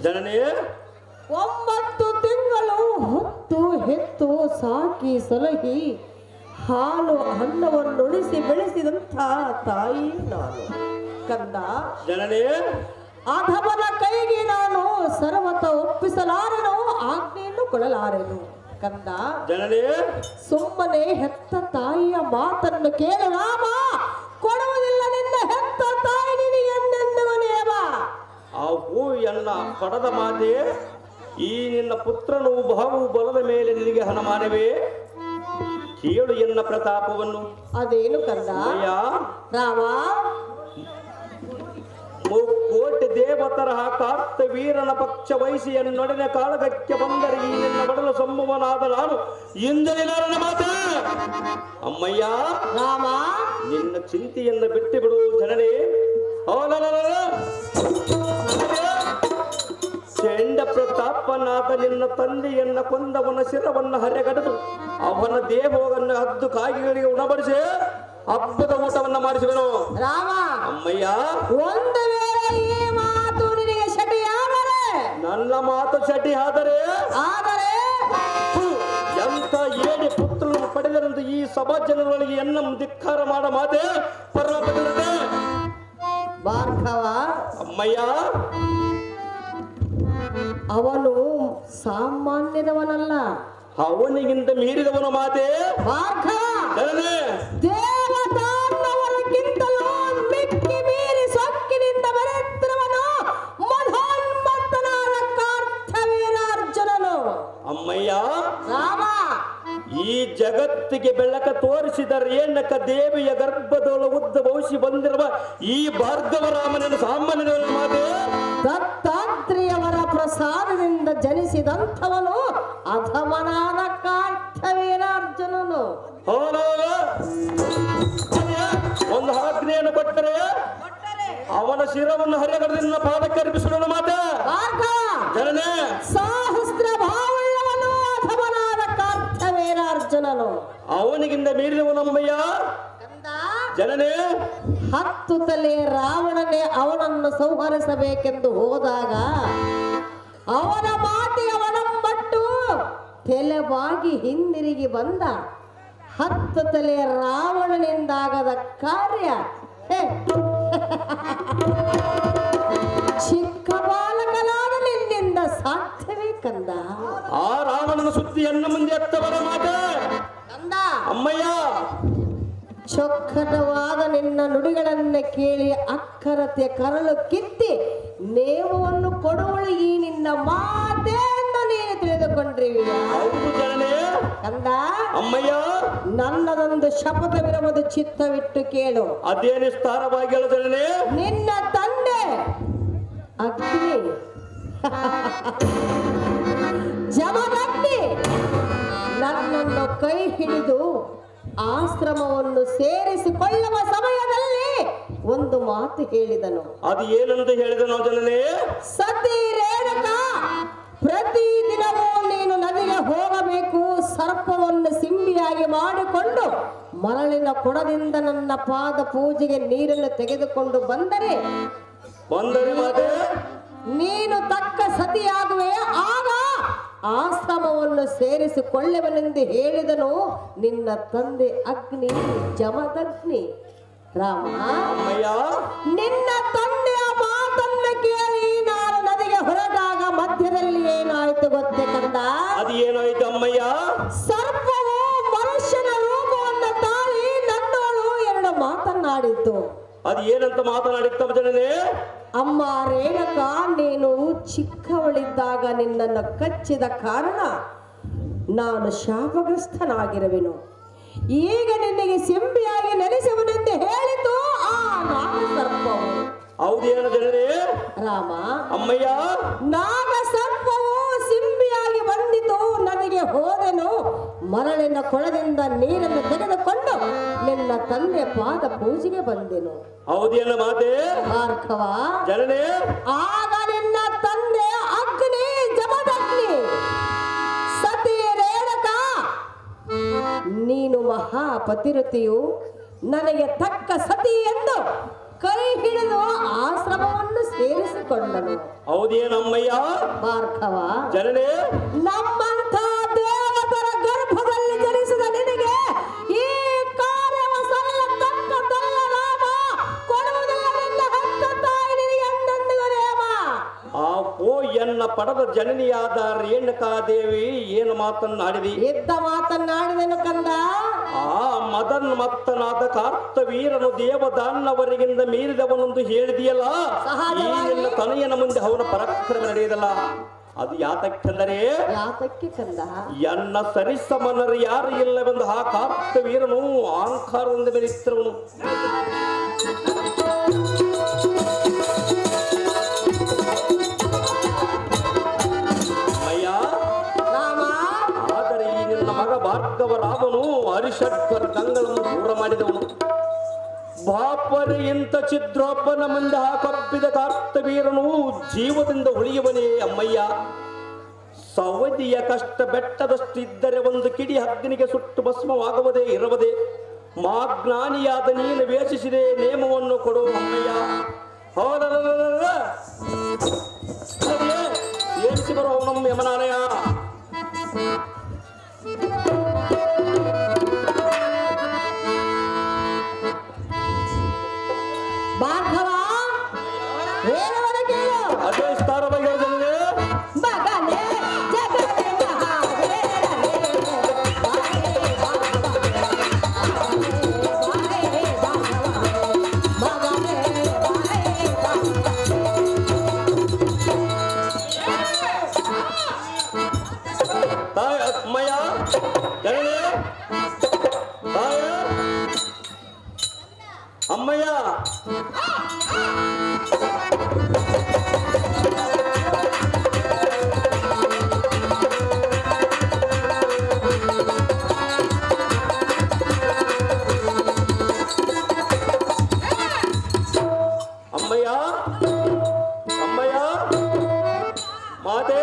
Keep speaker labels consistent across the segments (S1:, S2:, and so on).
S1: ಜನನೇ
S2: 9 ತಿಂಗಳು ಹೊತ್ತು ಹೆತ್ತು ಸಾಕಿ ಸಲಹಿ ಹಾಲು ಅನ್ನವನ್ನುಳಿಸಿ ಬೆಳೆಸಿದಂಥ ತಾಯಿ ನಾನು ಕಂದ.
S1: ಜನನೇ
S2: ಅಧಮನ ಕೈಗೆ ನಾನು ಸರ್ವತ ಒಪ್ಪಿಸಲಾರೆನು, ಆಜ್ಞೆಯನ್ನು ಕೊಡಲಾರೆನು ಕಂದ.
S1: ಜನನೇ
S2: ಸುಮ್ಮನೆ ಹೆತ್ತ ತಾಯಿಯ ಮಾತನ್ನು ಕೇಳು ರಾಮ. ಕೊಡುವುದಿಲ್ಲ ನಿನ್ನ ಹೆತ್ತ ತಾಯಿ ನಿನಗೆ ಎಂದೆಂದವನೇವ.
S1: ಆ ಹೂ ಎನ್ನ ಪಡದ ಮಾತೆ, ಈ ನಿನ್ನ ಪುತ್ರನು ಬಾವು ಬಲದ ಮೇಲೆ ನಿನಗೆ ಹಣಮಾನವೇ? ಕೇಳು ಎನ್ನ ಪ್ರತಾಪವನ್ನು.
S2: ಅದೇನು ಕಂದ ರಾಮ?
S1: ಕೋಟಿ ದೇವತರ ಕಾರ್ತ ವೀರನ ಪಕ್ಷ ವಹಿಸಿ ಎನ್ನೊಡನೆ ಕಾಳಗಕ್ಕೆ ಬಂದರೆ ಈ ನಿನ್ನ ಬಡಲು ಸಂಭವನಾದ ನಾನು ಇಂದಲಿನ ಮಾತೆ. ಅಮ್ಮಯ್ಯ
S2: ರಾಮ,
S1: ನಿನ್ನ ಚಿಂತೆಯನ್ನು ಬಿಟ್ಟು ಬಿಡು ಜನನೇ. ಚಂಡ ಪ್ರತಾಪನಾದ ನಿನ್ನ ತಂದೆಯನ್ನ ಕೊಂದವನ ಶಿರವನ್ನು ಹರೆಗಡೆದು ಅವನ ದೇಹವನ್ನು 10 ಕಾಗಿಗಳಿಗೆ ಉಣಬಡಿಸಿ ಹಬ್ಬದ ಊಟವನ್ನ ಮಾಡಿಸುವೆನು
S2: ರಾಮ.
S1: ಅಮ್ಮಯ್ಯ,
S2: ಒಂದು ವೇಳೆ ಈ ಮಾತು ನಿನಗೆ ಶಟಿಯಾದರೆ,
S1: ನನ್ನ ಮಾತು ಶಟಿ ಆದರೆ ಎಂತ ಏಡಿ ಪುತ್ರನು ಪಡೆದರಂತ ಈ ಸಮಾಜದೊಳಗೆ ಎನ್ನ ಧಿಕ್ಕಾರ ಮಾಡ ಮಾತೆ ಪರಮಪತಿರತೆ.
S2: ಭಾರ್ಗವ
S1: ಅಮ್ಮಯ್ಯ, ಅವನು
S2: ಸಾಮಾನ್ಯದವನಲ್ಲ,
S1: ಅವನಿಗಿಂತ ಮೀರಿದವನು ಮಾತೆ.
S2: ಭಾರ್ಗವ
S1: ಜನನೇ
S2: ದೇವತಾನ್ನವರಿಗಿಂತಲೂ ಮಿಕ್ಕಿ ಮೀರಿ ಸೊಕ್ಕಿನಿಂದ ಬೆರೆತಿರುವನು ಮಧೋನ್ಮತ್ತನಾದ ಕಾರ್ಥವೀರಾರ್ಜುನನು.
S1: ಅಮ್ಮಯ್ಯ,
S2: ರಾಮ,
S1: ಈ ಜಗತ್ತಿಗೆ ಬೆಳಕ ತೋರಿಸಿದ ರೇಣಕ ದೇವಿಯ ಗರ್ಭದೊಳ ಉದ್ಭವಿಸಿ ಬಂದಿರುವ ಈ ಭಾರ್ಗವರಾಮನ ಸಾಮಾನ್ಯದ ಮಾತೆ.
S2: ದತ್ತಾತ್ರೇಯವರ ಪ್ರಸಾದದಿಂದ ಜನಿಸಿದಂಥವನು ಅಧಮನಾದ ಕಾರ್ಥವೀರಾರ್ಜುನನು.
S1: ಒಂದು ಆಜ್ಞೆಯನ್ನು ಕೊಟ್ಟರೆ ಅವನ ಶಿರವನ್ನು ಹರಿಯಗಡದಿಂದ ಪಾದಕ್ಕೆ ಅರ್ಪಿಸೋಣ ಮಾತೆ. ಜನನೇ
S2: ಸಹಸ್ರ ಭಾವಳ್ಳವನು ಅಧಮನಾದ ಕಾರ್ಥವೀರಾರ್ಜುನನು.
S1: ಅವನಿಗಿಂತ ಮೀರಿದವನಮ್ಮಯ್ಯ. ಜನನೇ
S2: 10 ತಲೆ ರಾವಣನೇ ಅವನನ್ನು ಸಂಹರಿಸಬೇಕೆಂದು ಹೋದಾಗ ಅವನ ಮಾತಿಗೆ ಅವನಂಬಟ್ಟು ತೆಲೆವಾಗಿ ಹಿಂದಿರುಗಿ ಬಂದ. 10 ತಲೆ ರಾವಣನಿಂದಾಗದ ಕಾರ್ಯ ಚಿಕ್ಕ ಬಾಲಕನಾದ ನಿನ್ನಿಂದ ಸಾಧ್ಯವೇ ಕಂದ.
S1: ಆ ರಾವಣನ ಸುದ್ದಿಯನ್ನು ಮುಂದೆ ಎತ್ತವರ ಮಾತೆ. ಅಮ್ಮಯ್ಯ,
S2: ಚೊಕ್ಕಟವಾದ ನಿನ್ನ ನುಡಿಗಳನ್ನ ಕೇಳಿ ಅಕ್ಕರತೆಯ ಕರಳು ಕಿತ್ತಿ ನೇಮವನ್ನು ಕೊಡುವಳು ಈ ನಿನ್ನ ಮಾತೆಯನ್ನು ನೀನು ತಿಳಿದುಕೊಂಡ್ರಿವಿಯ ಕಂದ.
S1: ಅಮ್ಮಯ್ಯ,
S2: ನನ್ನದೊಂದು ಶಪಥವಿರುವುದು ಚಿತ್ತವಿಟ್ಟು ಕೇಳು.
S1: ಅದೇನು ಸ್ಥಾರವಾಗಿ ಹೇಳಿದ್ರೆ
S2: ನಿನ್ನ ತಂದೆ ಅಗ್ನಿ ಜಮದಗ್ನಿ ನನ್ನನ್ನು ಕೈ ಹಿಡಿದು ಆಶ್ರಮವನ್ನು ಸೇರಿಸಿಕೊಳ್ಳುವ ಸಮಯದಲ್ಲಿ ಒಂದು ಮಾತು ಹೇಳಿದನು.
S1: ಅದು ಏನಂತ ಹೇಳಿದನು ಜನನೇ?
S2: ಸತಿ ರೇಣುಕ, ಪ್ರತಿದಿನವೂ ನೀನು ನದಿಗೆ ಹೋಗಬೇಕು. ಸರ್ಪವನ್ನು ಸಿಂಬಿಯಾಗಿ ಮಾಡಿಕೊಂಡು ಮರಳಿನ ಕೊಡದಿಂದ ನನ್ನ ಪಾದ ಪೂಜೆಗೆ ನೀರನ್ನು ತೆಗೆದುಕೊಂಡು ಬಂದರೆ
S1: ಮಾತೆ
S2: ನೀನು ತಕ್ಕ ಸತಿಯಾಗುವೆ. ಆಗ ಆಶ್ರಮವನ್ನು ಸೇರಿಸಿಕೊಳ್ಳುವನೆಂದು ಹೇಳಿದನು ನಿನ್ನ ತಂದೆ ಅಗ್ನಿ ಜಮದಗ್ನಿ. ರಾಮ, ನಿನ್ನ ತಂದೆಯ ಮಾತನ್ನು ಕೇಳಿ ನಾನು ನದಿಗೆ ಹೊರಗಾಗ ಮಧ್ಯದಲ್ಲಿ ಏನಾಯ್ತು ಗೊತ್ತೇ ಕಂದ?
S1: ಅದು ಏನಾಯ್ತು ಅಮ್ಮಯ್ಯ?
S2: ಸರ್ಪವು ಮನುಷ್ಯನ ರೂಪವನ್ನು ತಾಳಿ ನನ್ನೋಳು 2 ಮಾತನಾಡಿತು.
S1: ಅದು ಏನಂತ ಮಾತನಾಡಿತ್ತಮ್ಮ ಜನನೇ?
S2: ಅಮ್ಮ ರೇಣುಕ, ನೀನು ಚಿಕ್ಕವಳಿದ್ದಾಗ ನಿನ್ನನ್ನು ಕಚ್ಚಿದ ಕಾರಣ ನಾನು ಶಾಪಗ್ರಸ್ತನಾಗಿರುವೆನು. ಈಗ ನಿನಗೆ ಸಿಂಬಿಯಾಗಿ ನೆಲೆಸುವನೆಂದು ಹೇಳಿತು ಆ ನಾಗ ಸರ್ಪವು.
S1: ಹೌದೇನು ಜನರೇ?
S2: ರಾಮ,
S1: ಅಮ್ಮಯ್ಯ,
S2: ನಾಗ ಸರ್ಪವು ಸಿಂಬಿಯಾಗಿ ಬಂದಿತು. ನದಿಗೆ ಹೋದೆನು, ಮರಳಿನ ಕೊಳದಿಂದ ನೀರನ್ನು ತೆಗೆದುಕೊಂಡು ನಿನ್ನ ತಂದೆ ಪಾದ ಪೂಜೆಗೆ ಬಂದೆನು.
S1: ಹೌದೇನ ಮಾತೆ?
S2: ಭಾರ್ಗವ
S1: ಜನರೇ,
S2: ಆಗ ನಿನ್ನ ತಂದೆ ಅಗ್ನಿ ಜಮದಗ್ನಿ, ಸತಿ ರೇಣುಕ, ನೀನು ಮಹಾಪತಿರತಿಯು ನನಗೆ ತಕ್ಕ ಸತಿ ಎಂದು ಕೈ ಹಿಡಿದು ಆಶ್ರಮವನ್ನು ಸೇರಿಸಿಕೊಂಡನು.
S1: ಹೌದೇನಮ್ಮಯ್ಯ
S2: ಭಾರ್ಗವ,
S1: ಜನನೇ
S2: ನಮ್ಮಂಥ ದೇವತರ ಗರ್ಭದಲ್ಲಿ ಜನಿಸಿದ ನಿನಗೆ ಈ ಕಾರ್ಯವ ಸಲ್ಲತಕ್ಕದ್ದಲ್ಲ ರಾಮ. ಕೊಡುವುದಿಲ್ಲ ನಿನ್ನ ಹೆತ್ತ ತಾಯಿ ನಿನಗೆ ಎಂದೆಂದಿಗೂ ನೇಮ.
S1: ಆ ಓ ಎನ್ನ ಪಡದ ಜನನಿಯಾದ ರೇಣುಕಾದೇವಿ ಏನು ಮಾತನ್ನಾಡಿದಿ?
S2: ಇದ್ದ ಮಾತನ್ನಾಡಿದನು ಕಂದ.
S1: ಆ ಮದನ್ ಮತ್ತನಾದ ಕಾರ್ತವೀರನು ದೇವದಾನ್ನವರಿಗಿಂದ ಮೀರಿದವನೊಂದು ಹೇಳಿದೆಯಲ್ಲ, ಈ ನಿನ್ನ ತನೆಯನ ಮುಂದೆ ಅವನ ಪರಾಕ್ರಮ ನಡೆಯುವುದಲ್ಲ. ಅದು ಯಾತಕ್ಕೆಂದರೆ
S2: ಯಾತಕ್ಕೆ ಕಂದ?
S1: ಎನ್ನ ಸರಿಸಮನರು ಯಾರು ಇಲ್ಲವೆಂದು ಆ ಕಾರ್ತವೀರನು ಅಹಂಕಾರದಿಂದ ಬೆಳೆಸಿರುವನು. ಆದರೆ ಈ ನಿನ್ನ ಮಗ ಭಾರ್ಗವ ರಾಮನು ಹರಿಷಡ್ವರ ಗಂಗಳನ್ನು ದೂರ ಮಾಡಿದವನು. ಬಾಪರೆ ಇಂಥ ಚಿದ್ರೋಪನ ಮುಂದೆ ಕಪ್ಪಿದ ಕಾರ್ತವೀರನು ಜೀವದಿಂದ ಉಳಿಯುವನೇ ಅಮ್ಮಯ್ಯ. ಸವದಿಯ ಕಷ್ಟ ಬೆಟ್ಟದಷ್ಟಿದ್ದರೆ ಒಂದು ಕಿಡಿ ಅಗ್ನಿಗೆ ಸುಟ್ಟು ಭಸ್ಮವಾಗುವುದೇ ಇರುವುದೇ. ಮಾಜ್ಞಾನಿಯಾದ ನೀನು ವೇಚಿಸಿದೆ ನೇಮವನ್ನು ಕೊಡು ಅಮ್ಮಯ್ಯ. ಏನಿಸಿ ಬರೋ ನಮ್ಮ ಯಮನಾಲಯ.
S2: ಭಾರ್ಗವ, ಹೇಳುವುದು ಕೇಳು.
S1: ಅದೇ ವಿಸ್ತಾರ ಬಗ್ಗೆ ಹೇಳಿದ್ರೆ
S2: ಮಗನೇ ಜಗದೇ ಮಹಾವೀರನೇ, ಮಗನೇ
S1: ತಾಯ ಅಮ್ಮಯ್ಯ, ಜನನೇ ತಾಯ ಅಮ್ಮಯ್ಯ. ಅಮ್ಮಯ್ಯ ಅಮ್ಮಯ್ಯ ಮಾತೆ.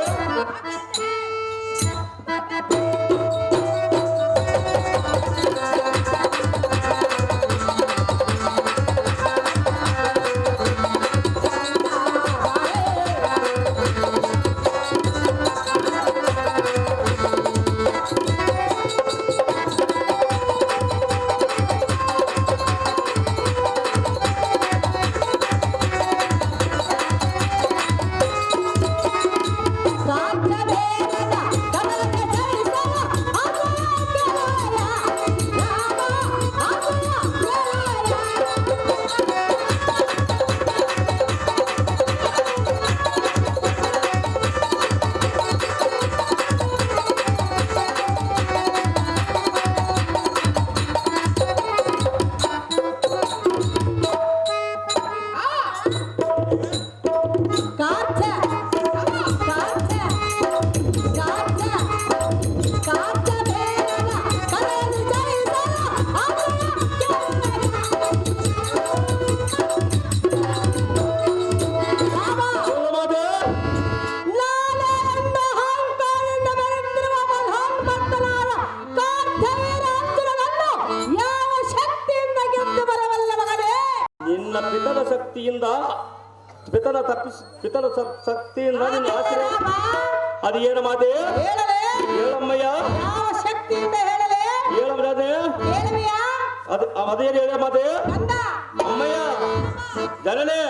S1: ಪಿತನ ಶಕ್ತಿಯಿಂದ ನಿನ್ನ ಆಶ್ರಯ. ಅದು ಏನು ಮಾತೆ? ಹೇಳಮ್ಮಯ್ಯ.
S2: ಯಾವ ಶಕ್ತಿಯಿಂದ ಹೇಳಲೇ?
S1: ಹೇಳಮ್ಮದೇ ಅದೇನು ಹೇಳ ಮಾತೆ? ಅಮ್ಮಯ್ಯ ಜನನೇ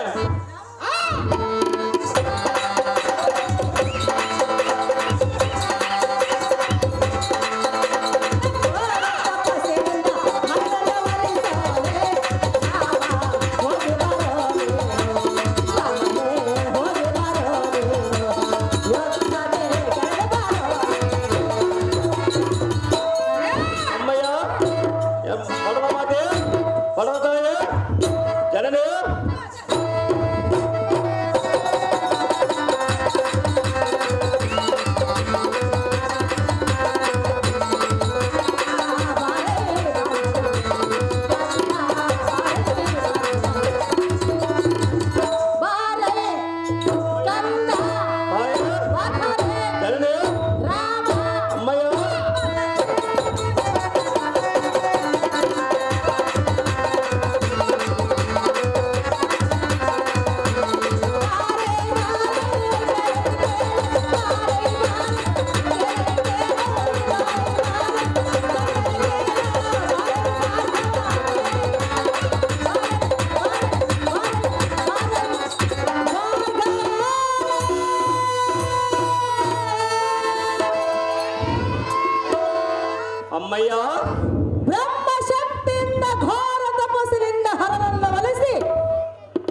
S2: ಬ್ರಹ್ಮಶಕ್ತಿಯಿಂದ ಘೋರ ತಪಸ್ಸಿನಿಂದ ಹರನನ್ನು ಒಲಿಸಿ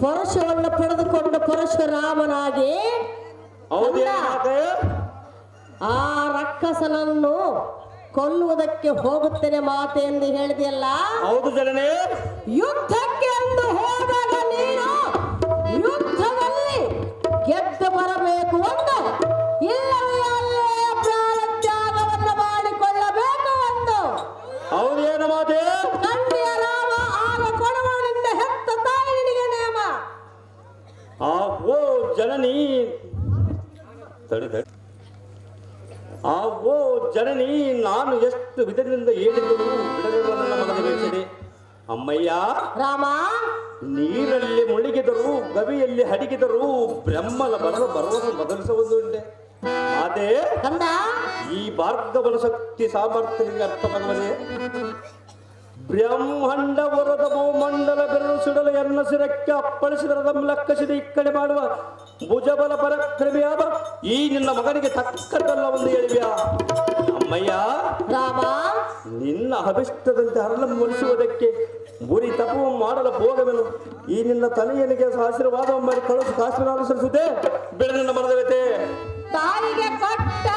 S2: ಪರಶುವನ್ನು ಪಡೆದುಕೊಂಡು ಪರಶುರಾಮನಾಗಿ
S1: ಹೌದೇನು ಮಾತೆ?
S2: ಆ ರಕ್ಕಸನನ್ನು ಕೊಲ್ಲುವುದಕ್ಕೆ ಹೋಗುತ್ತೇನೆ ಮಾತೆ ಎಂದು ಹೇಳಿದೆಯಲ್ಲ.
S1: ಹೌದು ಜನನೇ.
S2: ಯುದ್ಧಕ್ಕೆ ಎಂದು ಹೋದಾಗ ನೀನು ಯುದ್ಧದಲ್ಲಿ ಗೆದ್ದು ಬರಬೇಕು ಒಂದು, ಇಲ್ಲವೇ ಅಲ್ಲೇ ಪ್ರಾಣ ತ್ಯಾಗವನ್ನು ಮಾಡಿಕೊಳ್ಳಬೇಕು ಒಂದು.
S1: ಹೌದೇನು ಮಾತೆ?
S2: ಕನ್ಯೆ ರಾಮ ಆಗ ಕೊಡುವನಿಂದ ಹೆತ್ತ ತಾಯಿ ನಿನಗೆ ನೇಮ.
S1: ಓ ಜನನಿ ತಡಿ ತಡಿ. ಓ ಜನನಿ, ನಾನು ಎಷ್ಟು ವಿಧದಿಂದ ಹೇಳಿದರೂ ಬಿಡಲಿಲ್ಲ ನನ್ನ ಮಗನ ಬೇಸದೆ. ಅಮ್ಮಯ್ಯ,
S2: ರಾಮ
S1: ನೀರಲ್ಲಿ ಮುಳುಗಿದರು, ಗವಿಯಲ್ಲಿ ಹಡಗಿದರು, ಬ್ರಹ್ಮನ ಬರವನ್ನು ಬದಲಿಸುವುದುಂಟೆ. ಅದೇ
S2: ಕಂದ
S1: ಈ ಭಾರ್ಗವನ ಶಕ್ತಿ ಸಾಮರ್ಥ್ಯಕ್ಕೆ ಅರ್ಥವಾಗದೆ. ಬ್ರಹ್ಮಾಂಡ ವರದ ಭೂಮಂಡಲ ಬೆರಳು ಸುಡಲು ಎನ್ನ ಸಿರಕ್ಕೆ ಅಪ್ಪಳಿಸಿದರದ ಲಕ್ಕಸಿದ ಇಕ್ಕಡೆ ಮಾಡುವ ಭುಜಬಲ ಪರಕ್ರಮಿಯಾದ ಈ ನಿನ್ನ ಮಗನಿಗೆ ತಕ್ಕದ್ದಲ್ಲ ಒಂದು ಹೇಳಿವ್ಯಾ ಅಮ್ಮಯ್ಯ.
S2: ರಾಮ
S1: ನಿನ್ನ ಅಭಿಷ್ಟದಂತೆ ಹರಳನ್ನು ಮುರಿಸುವುದಕ್ಕೆ ಗುರಿ ತಪವು ಮಾಡಲು ಭೋಗವೆನು. ಈ ನಿನ್ನ ತಲೆಯನಿಗೆ ಆಶೀರ್ವಾದ ಮಾಡಿ ಕಳಿಸು ಕಾಶ್ಮೀರ ಅನುಸರಿಸುತ್ತೆ ಬೆಳೆದ ಮರದವತೆ
S2: ತಾಯಿಗೆ ಕೊಟ್ಟ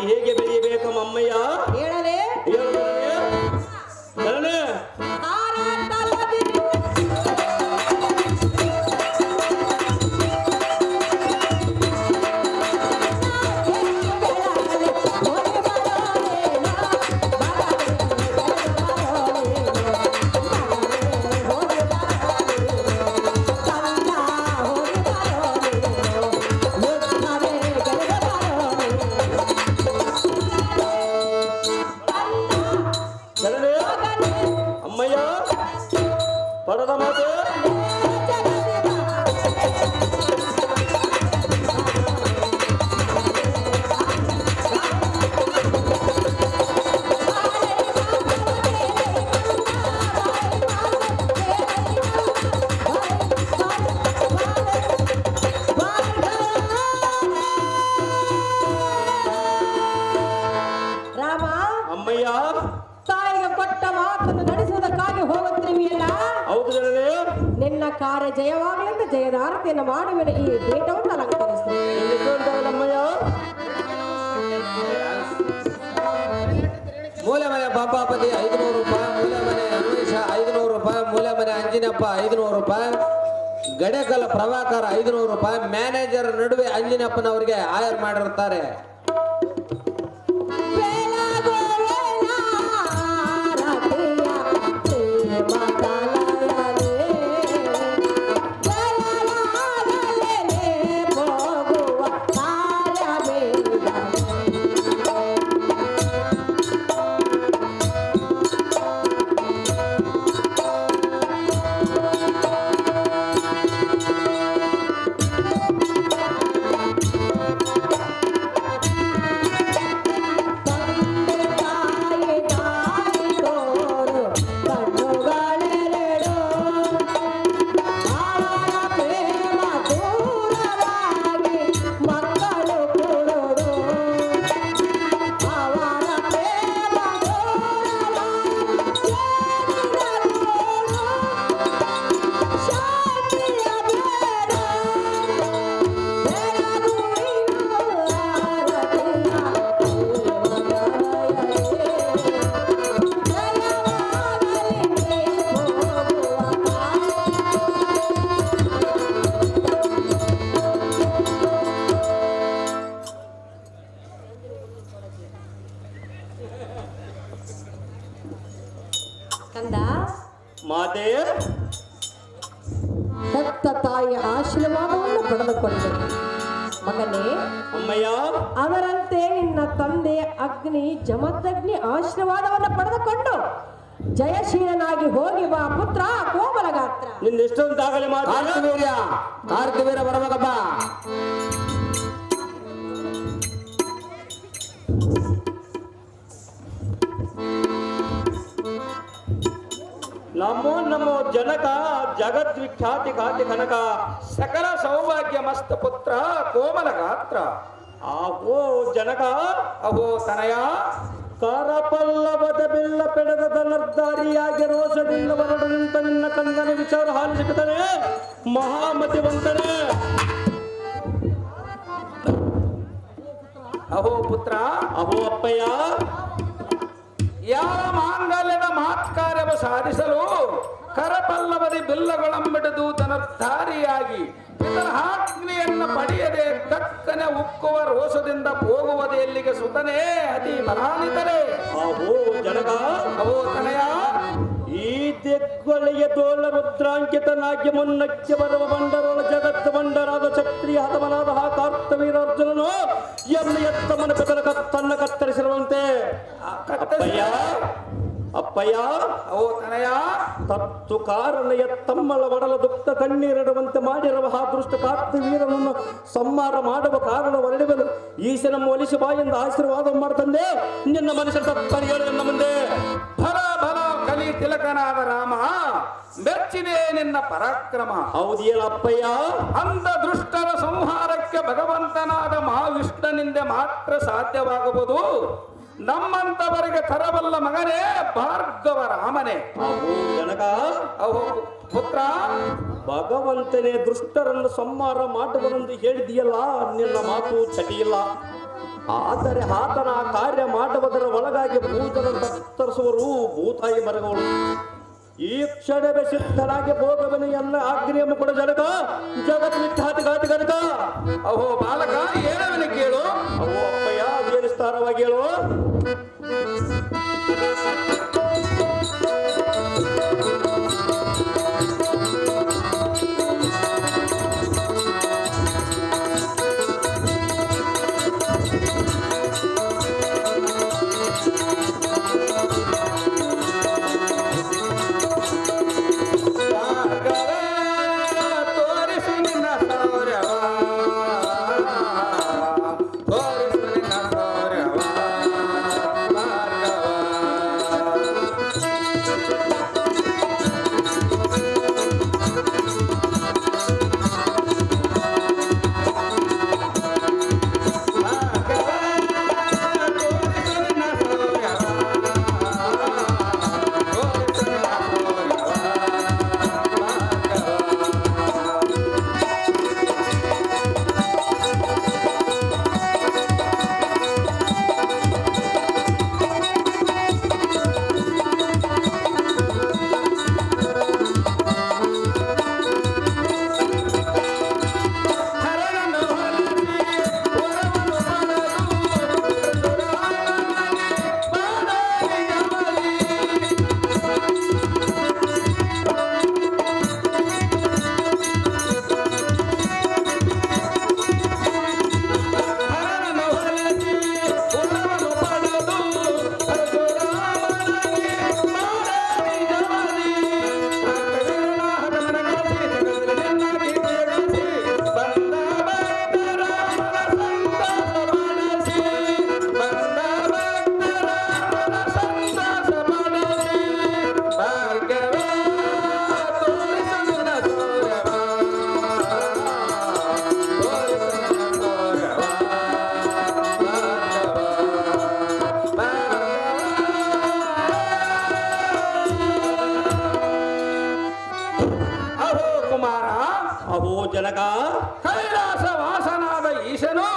S1: ಹೇಗೆ ಬೆಳೆಯಬೇಕು ಅಮ್ಮಯ್ಯ?
S2: ಹೇಳಲೇ
S1: ಅಮ್ಮಯ್ಯ ಪಡದ ಮಾತೆ.
S2: ರಾಮ
S1: ಅಮ್ಮಯ್ಯ
S2: ತಾಯಿಗೆ ಕೊಟ್ಟ ಮಾತನ್ನು ನಡೆಸುವುದಕ್ಕಾಗಿ ಹೋಗುತ್ತೀವಿಯಲ್ಲ.
S1: ಹೌದು ಜನರೇ,
S2: ನಿನ್ನ ಕಾರ್ಯ ಜಯವಾಗಲೆಂದು ಜಯದಾರತಿಯನ್ನು ಮಾಡುವ ಈ ಪೀಠವನ್ನು ಅಲಂಕರಿಸುತ್ತೇನೆ.
S1: ಅಮ್ಮಯ್ಯ
S3: ಮೂಲೆಮನೆ ಬಾಪಾಪತಿ 500 ರೂಪಾಯಿ, ಮೂಲೆಮನೆ ಅನ್ವೇಷ 500 ರೂಪಾಯಿ, ಮೂಲೆಮನೆ ಅಂಜಿನಪ್ಪ 500 ರೂಪಾಯಿ, ಗಡೇಕಲ ಪ್ರಭಾಕರ 500 ರೂಪಾಯಿ, ಮ್ಯಾನೇಜರ್ ನಡುವೆ ಅಂಜಿನಪ್ಪನವರಿಗೆ ಆಯರ್ ಮಾಡಿರ್ತಾರೆ.
S2: ಕಂದ
S1: ಮಾತೆ
S2: ಹೆತ್ತ ತಾಯಿಯ ಆಶೀರ್ವಾದವನ್ನು ಪಡೆದುಕೊಂಡೆ ಮಗನೇ.
S1: ಅಮ್ಮಯ್ಯ,
S2: ಅವರಂತೆ ನಿನ್ನ ತಂದೆ ಅಗ್ನಿ ಜಮದಗ್ನಿ ಆಶೀರ್ವಾದವನ್ನು ಪಡೆದುಕೊಂಡು ಜಯಶೀಲನಾಗಿ ಹೋಗಿ ಬಾ ಪುತ್ರ ಕೋಮಲ ಗಾತ್ರ.
S1: ನಿನ್ನ ಎಷ್ಟೊಂದಾಗಲಿ ಮಾತೆ.
S3: ಕಾರ್ತಿವೀರ ಬರಬೇಕಪ್ಪ.
S1: ನಮೋ ನಮೋ ಜನಕ ಜಗದ್ವಿಖ್ಯಾತಿ ಗಾತಿ ಕನಕ
S4: ಸಕಲ ಸೌಭಾಗ್ಯ ಮಸ್ತ ಪುತ್ರ ಕೋಮಲ ಗಾತ್ರ.
S1: ಆಗೋ ಜನಕ,
S4: ಅಹೋ ತನಯ,
S1: ಕರಪಲ್ಲವದ ಬೆಲ್ಲ ಪೆಡದ ಧನರ್ಧಾರಿಯಾಗಿ ರೋಷದಿಂದ ಹೊರಡು ನಿಂತ ನಿನ್ನ ಕಂದನ ವಿಚಾರ ಹಾಲಿಸುತ್ತಾನೆ ಮಹಾಮತಿವಂತನೇ.
S4: ಅಹೋ ಪುತ್ರ,
S1: ಅಹೋ ಅಪ್ಪಯ್ಯ,
S4: ಯಾವ ಮಾಂಗಲ್ಯದ ಮಹತ್ಕಾರ್ಯವ ಸಾಧಿಸಲು ಕರಪಲ್ಲವದಿ ಬಿಲ್ಲಗಳಂಬಿಡಿದು ಧನರ್ಧಾರಿಯಾಗಿ ಪಿತರಾಜ್ಞೆಯನ್ನು ಪಡೆಯದೆ ಕಕ್ಕನೆ ಉಕ್ಕುವ ರೋಷದಿಂದ ಹೋಗುವುದು ಎಲ್ಲಿಗೆ ಸುತನೇ ಅತಿ ಬಲಾನಿತರೇ.
S1: ಅಹೋ ಜನಕ,
S4: ಅಹೋ ತನಯ,
S1: ಈ ದಿಗ್ಗಳೆಯ ತೋಳ ರುದ್ರಾಂಕಿತನಾಗಿ ಮುನ್ನಕ್ಕೆ ಬರುವ ಬಂಡರೋಳ ಜಗತ್ತು ಬಂಡರಾದ ಕ್ಷತ್ರಿಯ ಹತಮನಾದ ಆ ಕಾರ್ತವೀರಾರ್ಜುನನು ಎಲ್ಲಿ ಎತ್ತಮನ ಕತ್ತಲ ಕತ್ತನ್ನ ಕತ್ತರಿಸಿರುವಂತೆ ಅಪ್ಪಯ್ಯ ಅಪ್ಪಯ್ಯ,
S4: ಅಹೋ ತನಯ,
S1: ತತ್ತು ಕಾರಣ ಎತ್ತಮ್ಮಳ ಒಡಲ ದುಃಖ ಕಣ್ಣೀರಿಡುವಂತೆ ಮಾಡಿರುವ ಆ ದೃಷ್ಟ ಕಾರ್ತವೀರನನ್ನು ಸಂಹಾರ ಮಾಡುವ ಕಾರಣ ಹೊರಡುವುದು ಈಶನ ಒಲಿಸಿ ಬಾಯಿಂದ ಆಶೀರ್ವಾದ ಮಾಡ್ತಂದೆ ನಿನ್ನ ಮನುಷ್ಯ ತಪ್ಪರಿಗಳು ನನ್ನ ಮುಂದೆ.
S4: ಭಲ ಭಲ ಕಲಿ ತಿಲಕನಾದ ರಾಮ, ಮೆಚ್ಚಿದೆ ನಿನ್ನ ಪರಾಕ್ರಮ.
S1: ಹೌದಿಯಲ್ಲ ಅಪ್ಪಯ್ಯ.
S4: ಅಂಧ ದುಷ್ಟರ ಸಂಹಾರಕ್ಕೆ ಭಗವಂತನಾದ ಮಹಾವಿಷ್ಣುನಿಂದ ಮಾತ್ರ ಸಾಧ್ಯವಾಗಬಹುದು. ನಮ್ಮಂತವರಿಗೆ ತರಬಲ್ಲ ಮಗನೇ ಭಾರ್ಗವ ರಾಮನೇ.
S1: ಅಹೋ ಜನಕ,
S4: ಅಹೋ ಪುತ್ರ,
S1: ಭಗವಂತನೇ ದುಷ್ಟರನ್ನು ಸಂಹಾರ ಮಾಡುವನೆಂದು ಹೇಳಿದೆಯಲ್ಲ, ನಿನ್ನ ಮಾತು ಚಟಿಯಿಲ್ಲ. ಆದರೆ ಆತನ ಕಾರ್ಯ ಮಾಡುವುದರ ಒಳಗಾಗಿ ಭೂತರನ್ನು ತತ್ತರಿಸುವರು ಭೂತಾಯಿ ಮರಗಳು. ಈ ಕ್ಷಣವೇ ಸಿದ್ಧನಾಗಿ ಹೋಗವನು ಎಲ್ಲ ಆಗ್ನೇಯಮ್ಮ ಕೂಡ ಜನಕ ಜಗದ್ವಿಖ್ಯಾತಿ ಘಾತಿ ಗನಕ.
S4: ಅಹೋ ಬಾಲಕ, ಏನವನು ಕೇಳು.
S1: ಅವು ಅಪ್ಪಯ್ಯ ವಿಸ್ತಾರವಾಗಿ ಹೇಳು.
S4: ತೋರಿಸು ನಿನ್ನ ಸೌರ್ಯವ, ತೋರಿಸು ನಿನ್ನ ಸೌರ್ಯವ ಭಾರ್ಗವ.
S1: ಅಹೋ ಜನಕ,
S4: ಕೈಲಾಸ ವಾಸನಾದ ಈಶನು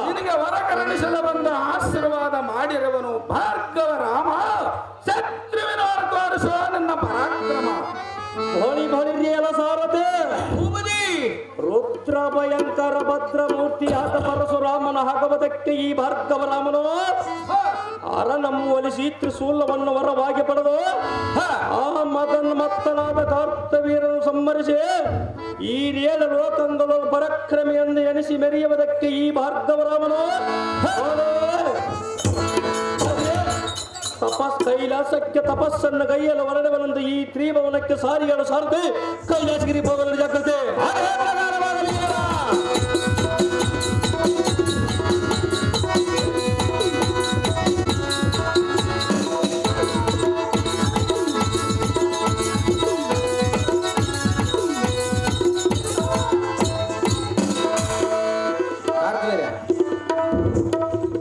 S4: ನಿನಗೆ ವರ ಕರುಣಿಸಲು ಬಂದ ಆಶೀರ್ವಾದ ಮಾಡಿರುವನು ಭಾರ್ಗವ ರಾಮ. ಶತ್ರುವಿನವರು ತೋರಿಸುವ ನನ್ನ ಪರಾಕ್ರಮ.
S1: ಹೋಳಿ ಬಳಿರಿಯಲ ಸಾರತೆ ರುದ್ರ ಭಯಂಕರ ಭದ್ರಮೂರ್ತಿ ಆದ ಪರಶುರಾಮನ ಹಗವದಕ್ಕೆ ಈ ಭಾರ್ಗವ ರಾಮನು ಅರನಮ್ಮು ಒಲಿಸಿ ತ್ರಿಶೂಲವನ್ನು ವರವಾಗಿ ಪಡೆದು ಆ ಮತ್ತನಾದ ಕಾರ್ತವೀರನು ಸಂಹರಿಸಿ ಈ 7 ಲೋಕಂಗಳು ಪರಾಕ್ರಮಿ ಎಂದು ಎನಿಸಿ ಮೆರೆಯುವುದಕ್ಕೆ ಈ ಭಾರ್ಗವರಾಮನು ಕೈಲಾಸಕ್ಕೆ ತಪಸ್ಸನ್ನು ಕೈಯಲ್ಲಿ ಹೊರಡುವನೆಂದು ಈ ತ್ರಿಭುವನಕ್ಕೆ ಸಾರಿಗಳು ಸಾರದೆ ಕೈಲಾಸಗಿರಿ ಹೋಗಲು ಜಾಗ್ರತೆ.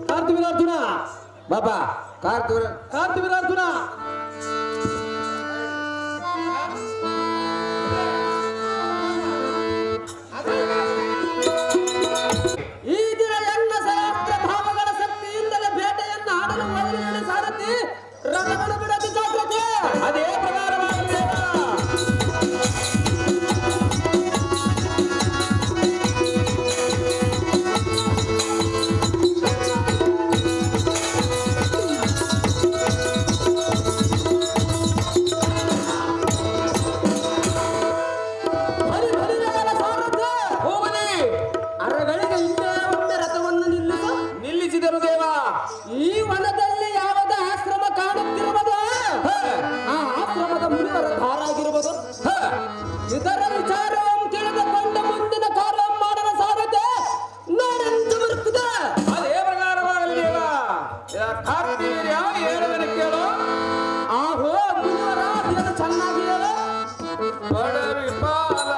S2: ಕಾರ್ತಿವೀರಾರ್ಜುನ
S3: ಬಾಬಾ
S2: ಕಾರ್ತಿವೀರಾರ್ಜುನ ಈ ದಿನ ಎಲ್ಲ ಸಹಸ್ರ ಭಾವಗಳ ಶಕ್ತಿಯಿಂದಲೇ ಬೇಟೆಯನ್ನು ಆಡಲು ಮೊದಲಿನ ಸಾರಥಿ ರಥವನ್ನು ಬಿಡದೆ ಜಾಗ್ರತೆ.
S4: ಅದೇ ಪ್ರಕಾರವಾಗಿ
S2: ಅರಗಳಿಗೆ ಹಿಂದೆ ಒಮ್ಮೆ ರಥವನ್ನು
S4: ನಿಲ್ಲಿಸಿದರು ದೇವ.
S2: ಈ ವನದಲ್ಲಿ ಯಾವುದೇ ಆಶ್ರಮ ಕಾಣುತ್ತಿರುವುದು ಆ ಆಶ್ರಮದ ಮುನಿವರ ಧಾರಾಗಿರುವುದು. ಇದರ ವಿಚಾರವನ್ನು ತಿಳಿದುಕೊಂಡು ಮುಂದಿನ ಕಾರ್ಯ ಮಾಡಲು ಸಾರದೆ ನಾನೆಂದು ಬರುತ್ತದೆ.
S4: ಅದೇ ಪ್ರಕಾರವಾಗಲಿ ದೇವ. ಕಾರ್ತಿವೀರ್ಯ ಹೇಳುವನು ಕೇಳು.
S2: ಆಹೋ ಮುನಿವರ ಅದು ಚೆನ್ನಾಗಿ ಹೇಳು.
S4: ಬಡ ವಿಪಾಲ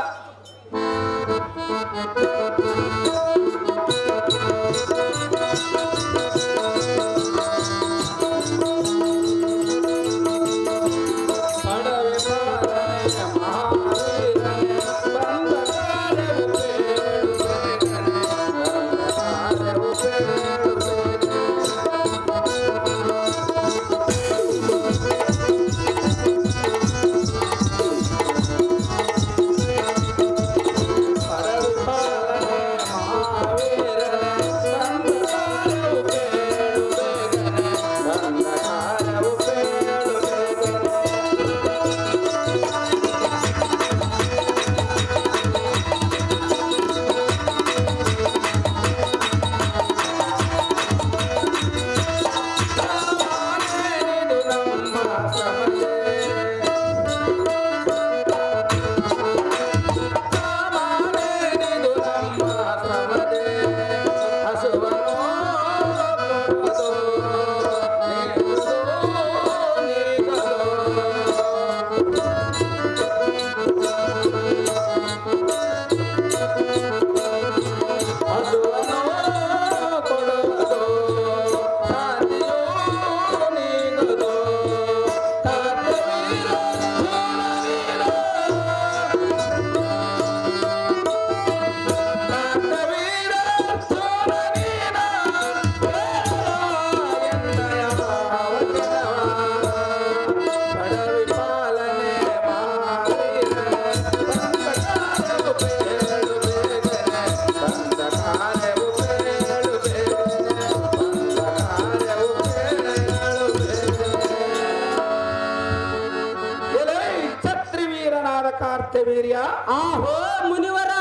S4: ಕಾರ್ತಿವೀರ್ಯ.
S2: ಆಹೋ ಮುನಿವರ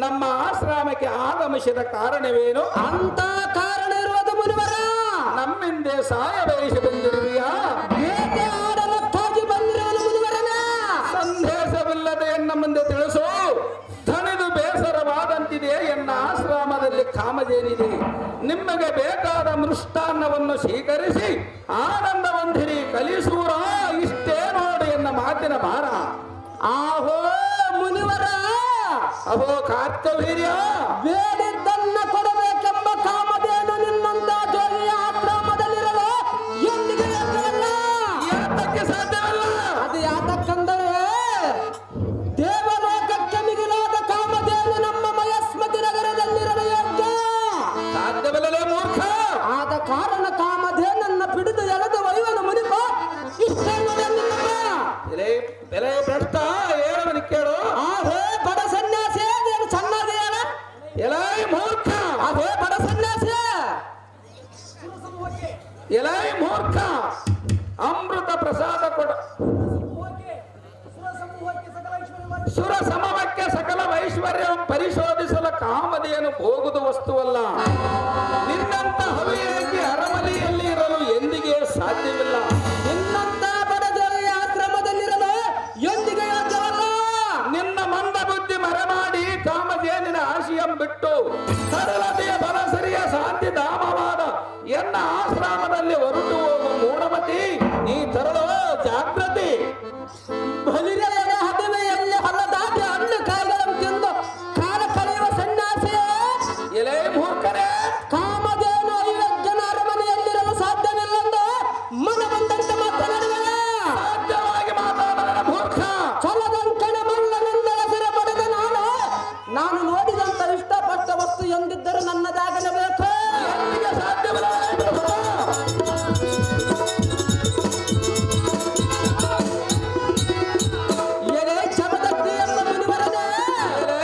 S4: ನಮ್ಮ ಆಶ್ರಮಕ್ಕೆ ಆಗಮಿಸಿದ ಕಾರಣವೇನು?
S2: ಅಂತ ಕಾರಣ ಇರುವುದು ಮುನಿವರ.
S4: ನಮ್ಮಿಂದೆ ಸಹಾಯ ಬಯಸಿ ಬಂದಿರುವಿಯಾ?
S2: ಬೇಟೆ ಆಡಲಕ್ಕಾಗಿ ಬಂದಿರುವುದು ಮುನಿವರನ.
S4: ಸಂದೇಶವಿಲ್ಲದೆ ಎನ್ನ ಮುಂದೆ ತಿಳಿಸು. ತಣಿದು ಬೇಸರವಾದಂತಿದೆ. ಎನ್ನ ಆಶ್ರಮದಲ್ಲಿ ಕಾಮಧೇನಿದೆ. ನಿಮಗೆ ಬೇಕಾದ ಮೃಷ್ಟಾನ್ನವನ್ನು ಸ್ವೀಕರಿಸಿ ಆನಂದ ಹೊಂದಿರಿ. ಕಲಿಸೂರ ಇಷ್ಟೇ ನೋಡಿ ಎನ್ನ ಮಾತಿನ ಭಾರ.
S2: ಆಹೋ ಮುನಿವರ
S4: ಅಹೋ ಕಾರ್ತಿವೀರ್ಯ,
S2: ಬೇಡಿದ್ದನ್ನ ಕೊಡಬೇಕೆಂಬ ಕಾಮಧೇನು ನಿನ್ನಂತ ಜೋಗಿಯ ಆಶ್ರಮದಲ್ಲಿರಲು ಎಂದಿಗೆ ಸಾಧ್ಯವಲ್ಲ.
S4: ಯಾತಕ್ಕೆ ಸಾಧ್ಯವಿಲ್ಲ?
S2: ಅದು ಯಾತಕ್ಕಂದರೆ ದೇವಲೋಕಕ್ಕೆ ಮಿಗಿಲಾದ ಕಾಮಧೇನು ನಮ್ಮ ಮಯಸ್ಮತಿ ನಗರದಲ್ಲಿರಲು ಯೋಗ್ಯ.
S4: ಸಾಧ್ಯವಿಲ್ಲಲೇ ಮೂರ್ಖ.
S2: ಆದ ಕಾರಣ ಕಾಮಧೇನನ್ನ ಹಿಡಿದು ಎಳೆದು ಒಯ್ಯುವನು ಮುನಿಪ. ಇಷ್ಟೇ ನೋಡಿ
S4: ಬೆಲೆ ಭ್ರಷ್ಟ ಹೇಳುವನು ಕೇಳು.
S2: ಆಹೇ ಬಡ ಸನ್ಯಾಸಿ ನೀನು ಚೆನ್ನಾಗಿ ಹೇಳ.
S4: ಎಲೈ ಮೂರ್ಖ,
S2: ಆಹೇ ಬಡ ಸನ್ಯಾಸಿ
S4: ಎಲೈ ಮೂರ್ಖ, ಅಮೃತ ಪ್ರಸಾದ ಕೊಡ ಸುರ ಸಮವಕ್ಕೆ ಸಕಲ ಐಶ್ವರ್ಯ ಪರಿಶೋಧಿಸಲು ಕಾಮಧೇನು ಹೋಗುದು ವಸ್ತುವಲ್ಲ. ನಿನ್ನಂತ ಹವಿಯಾಗಿ ಅರಮನೆಯಲ್ಲಿ ಇರಲು ಎಂದಿಗೆ ಸಾಧ್ಯವಿಲ್ಲ.
S2: ನಿನ್ನಂತ ಬಡಜೋಗಿ ಆಶ್ರಮದಲ್ಲಿರಲು ಎಂದಿಗೆ ಯೋಗ್ಯವಲ್ಲ.
S4: ನಿನ್ನ ಮಂದ ಬುದ್ಧಿ ಮರೆಮಾಡಿ ಕಾಮಧೇನಿನ ಆಶಯಂ ಬಿಟ್ಟು ಸರಳತೆಯ ಬನಸರಿಯ ಶಾಂತಿ ಧಾಮವಾದ ಎನ್ನ ಆಶ್ರಮದಲ್ಲಿ ಹೊರಟು ಹೋಗು ಮೂಢಮತಿ. ನೀ ತರಲು ಜಾಗೃತಿ.
S2: ಬಲಿರೆಯ ಹದಿವೆಯಲ್ಲಿ ಹಲ್ಲದಾಟಿ ಹಣ್ಣು ಕಾಯಿಗಳನ್ನು ತಿಂದು ಕಾಲ ಕಳೆಯುವ ಸನ್ಯಾಸಿಯೇ,
S4: ಎಲೆ ಮೂರ್ಖರೇ,
S2: ಕಾಮಧೇನು ಅಯೋಗ್ಯನ ಅರಮನೆಯಲ್ಲಿರಲು ಸಾಧ್ಯವಿಲ್ಲಂದು ಮನ ಬಂದಂತೆ ಮಾತನಾಡುವ.
S4: ಸಾಧ್ಯವಾಗಿ ಮಾತಾಡೋಣ ಮೂರ್ಖ.
S2: ಚಲದಂಕಣ ಮಲ್ಲನಿಂದ ಹೆಸರು ಪಡೆದ ನಾನು ನೋಡಿದಂತ ಇಷ್ಟಪಟ್ಟ ವಸ್ತು ಎಂದಿದ್ದರೂ ನನ್ನದಾಗಲೇಬೇಕು.
S4: ಎಂದಿಗೆ ಸಾಧ್ಯವಿಲ್ಲ.
S2: ಎಲೆ ಚಮದತ್ತಿ ಎಂಬ ಮುನಿವರನೇ,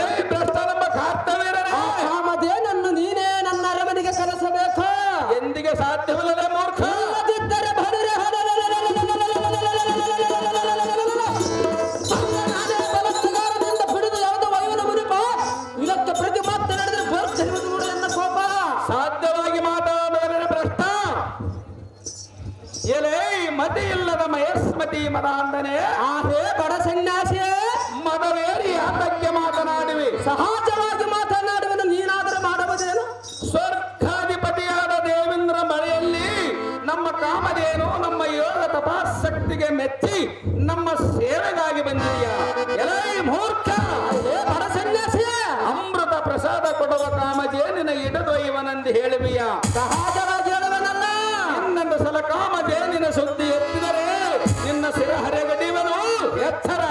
S4: ಎಲೆ ಭ್ರಷ್ಟನೆಂಬ ಕಾರ್ತವೀರನೇ,
S2: ಆ ಕಾಮಧೇನನ್ನು ನೀನೇ ನನ್ನ ಅರಮನೆಗೆ ಕರೆಸಬೇಕು.
S4: ಎಂದಿಗೆ ಸಾಧ್ಯವಿಲ್ಲದೆ ಮೂರ್ಖ.
S2: ಇಲ್ಲದಿದ್ದರೆ ಬಡಿರೆ ನಾನೇ ಬಲತ್ಕಾರದಿಂದ ಬಿಡಿದು ಯಾವುದೋ ವೈವನ ಮುನಿಪ ಇದಕ್ಕೆ ಪ್ರತಿ ಮಾತನಾಡಿದ್ರೆ ಬೋರ್ತಿರುವುದು ನೋಡು ಎನ್ನ ಕೋಪ.
S4: ಸಾಧ್ಯವಾಗಿ ಮಾತಾಡುವ ಭ್ರಷ್ಟ. ಎಲೆ ಮತಿ ಇಲ್ಲದ ಮಯಸ್ಮತಿ ಮದಾಂಧನೆ,
S2: ಆಹೇ ಬಡ ಸನ್ಯಾಸಿಯೇ,
S4: ಮದವೇರಿ ಯಾತಕ್ಕೆ ಮಾತನಾಡುವೆ?
S2: ಸಹಜವಾಗಿ ಮಾತನಾಡುವನು ನೀನಾದರೂ ಮಾಡಬಹುದೇನು?
S4: ಸ್ವರ್ಗಾಧಿಪತಿಯಾದ ದೇವೇಂದ್ರ ಮಳೆಯಲ್ಲಿ ನಮ್ಮ ಕಾಮಧೇನು ನಮ್ಮ ಯೋಗ ತಪಾಸಕ್ತಿಗೆ ಮೆಚ್ಚಿ ನಮ್ಮ ಸೇವೆಗಾಗಿ ಬಂದಿದೆಯಾ? ಎಲೈ ಮೂರ್ಖ,
S2: ಆಹೇ ಬಡ ಸನ್ಯಾಸಿಯೇ,
S4: ಅಮೃತ ಪ್ರಸಾದ ಕೊಡುವ ಕಾಮಧೇನಿನ ಇಡದೊಯ್ಯವನೆಂದು ಹೇಳುವಿಯಾ?
S2: ಸಹಜವಾಗಿ ಹೇಳುವನಲ್ಲ.
S4: ಇನ್ನೊಂದು ಸಲ ಕಾಮಧೇನಿನ ಸುದ್ದಿ ಎತ್ತಿದರೆ ನಿನ್ನ ಸಿರ ಹರೆಗಡಿವನು. ಎಚ್ಚರ,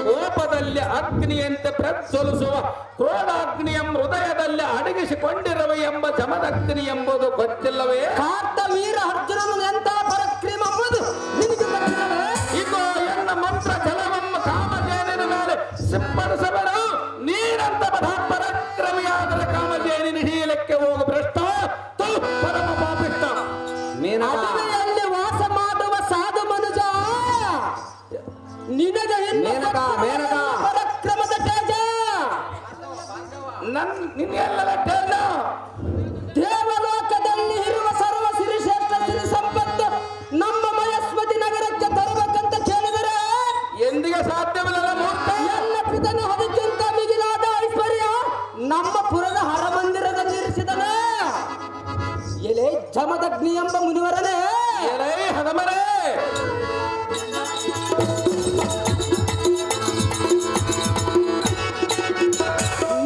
S4: ಕೋಪದಲ್ಲಿ ಅಗ್ನಿಯಂತೆ ಪ್ರಜ್ವಲಿಸುವ ಕ್ರೋಧಾಗ್ನಿಯಂ ಹೃದಯದಲ್ಲಿ ಅಡಗಿಸಿಕೊಂಡಿರುವ ಎಂಬ ಜಮದಗ್ನಿ ಎಂಬುದು ಗೊತ್ತಿಲ್ಲವೇ?
S2: ಕಾರ್ತ ವೀರ ಅರ್ಜುನನು ಎಂತ ಪರಕ್ರಮ ಎಂಬುದು ನಿನಗೆ ಗೊತ್ತಿಲ್ಲವೇ?
S4: ಇಗೋ ಎನ್ನ ಮಂತ್ರ ಜಲವಮ್ಮ ಕಾಮಧೇನಿನ ಮೇಲೆ ಸಿಂಪಡಿಸಬೇಡ. ನೀನಂತ ಪರಾಕ್ರಮಿಯಾದರೆ ಕಾಮಧೇನಿನ ಹಿಡಿಯಲಿಕ್ಕೆ ಹೋಗು ಭ್ರಷ್ಟ, ತು ಪರಮ ಪಾಪಿಷ್ಟ.
S2: ಅಡವಿಯಲ್ಲಿ ವಾಸ ಮಾಡುವ ಸಾಧು ಮನುಜ, ನಿನಗೆ ಇನ್ನು
S3: ಮೇನಕ, ಮೇನಕ.
S2: ಪರಾಕ್ರಮದ ತೇಜ.
S4: ನಿನ್ನೆಲ್ಲ ಟೇಲ
S2: ದೇವಲೋಕದಲ್ಲಿ ಇರುವ ಸರ್ವ ಸಿರಿಶ್ರೇಷ್ಠ ಸಿರಿ ಸಂಪತ್ತು ನಮ್ಮ ಮಯಸ್ಮತಿ ನಗರಕ್ಕೆ ತರಬೇಕಂತ ಕೇಳಿದರೆ
S4: ಎಂದಿಗೆ ಸಾಧ್ಯವಿಲ್ಲ ಮೂರ್ಖ.
S2: ಎಲ್ಲ ಪಿತನು ಅದಕ್ಕಿಂತ ಮಿಗಿಲಾದ ಐಶ್ವರ್ಯ ನಮ್ಮ ಪುರದ ಹರಮಂದಿರದಲ್ಲಿ ಇರಿಸಿದನು. ಎಲೆ ಜಮದಗ್ನಿ ಎಂಬ ಮುನಿವರನೇ,
S4: ಎಲೈ ಹದಮರೇ,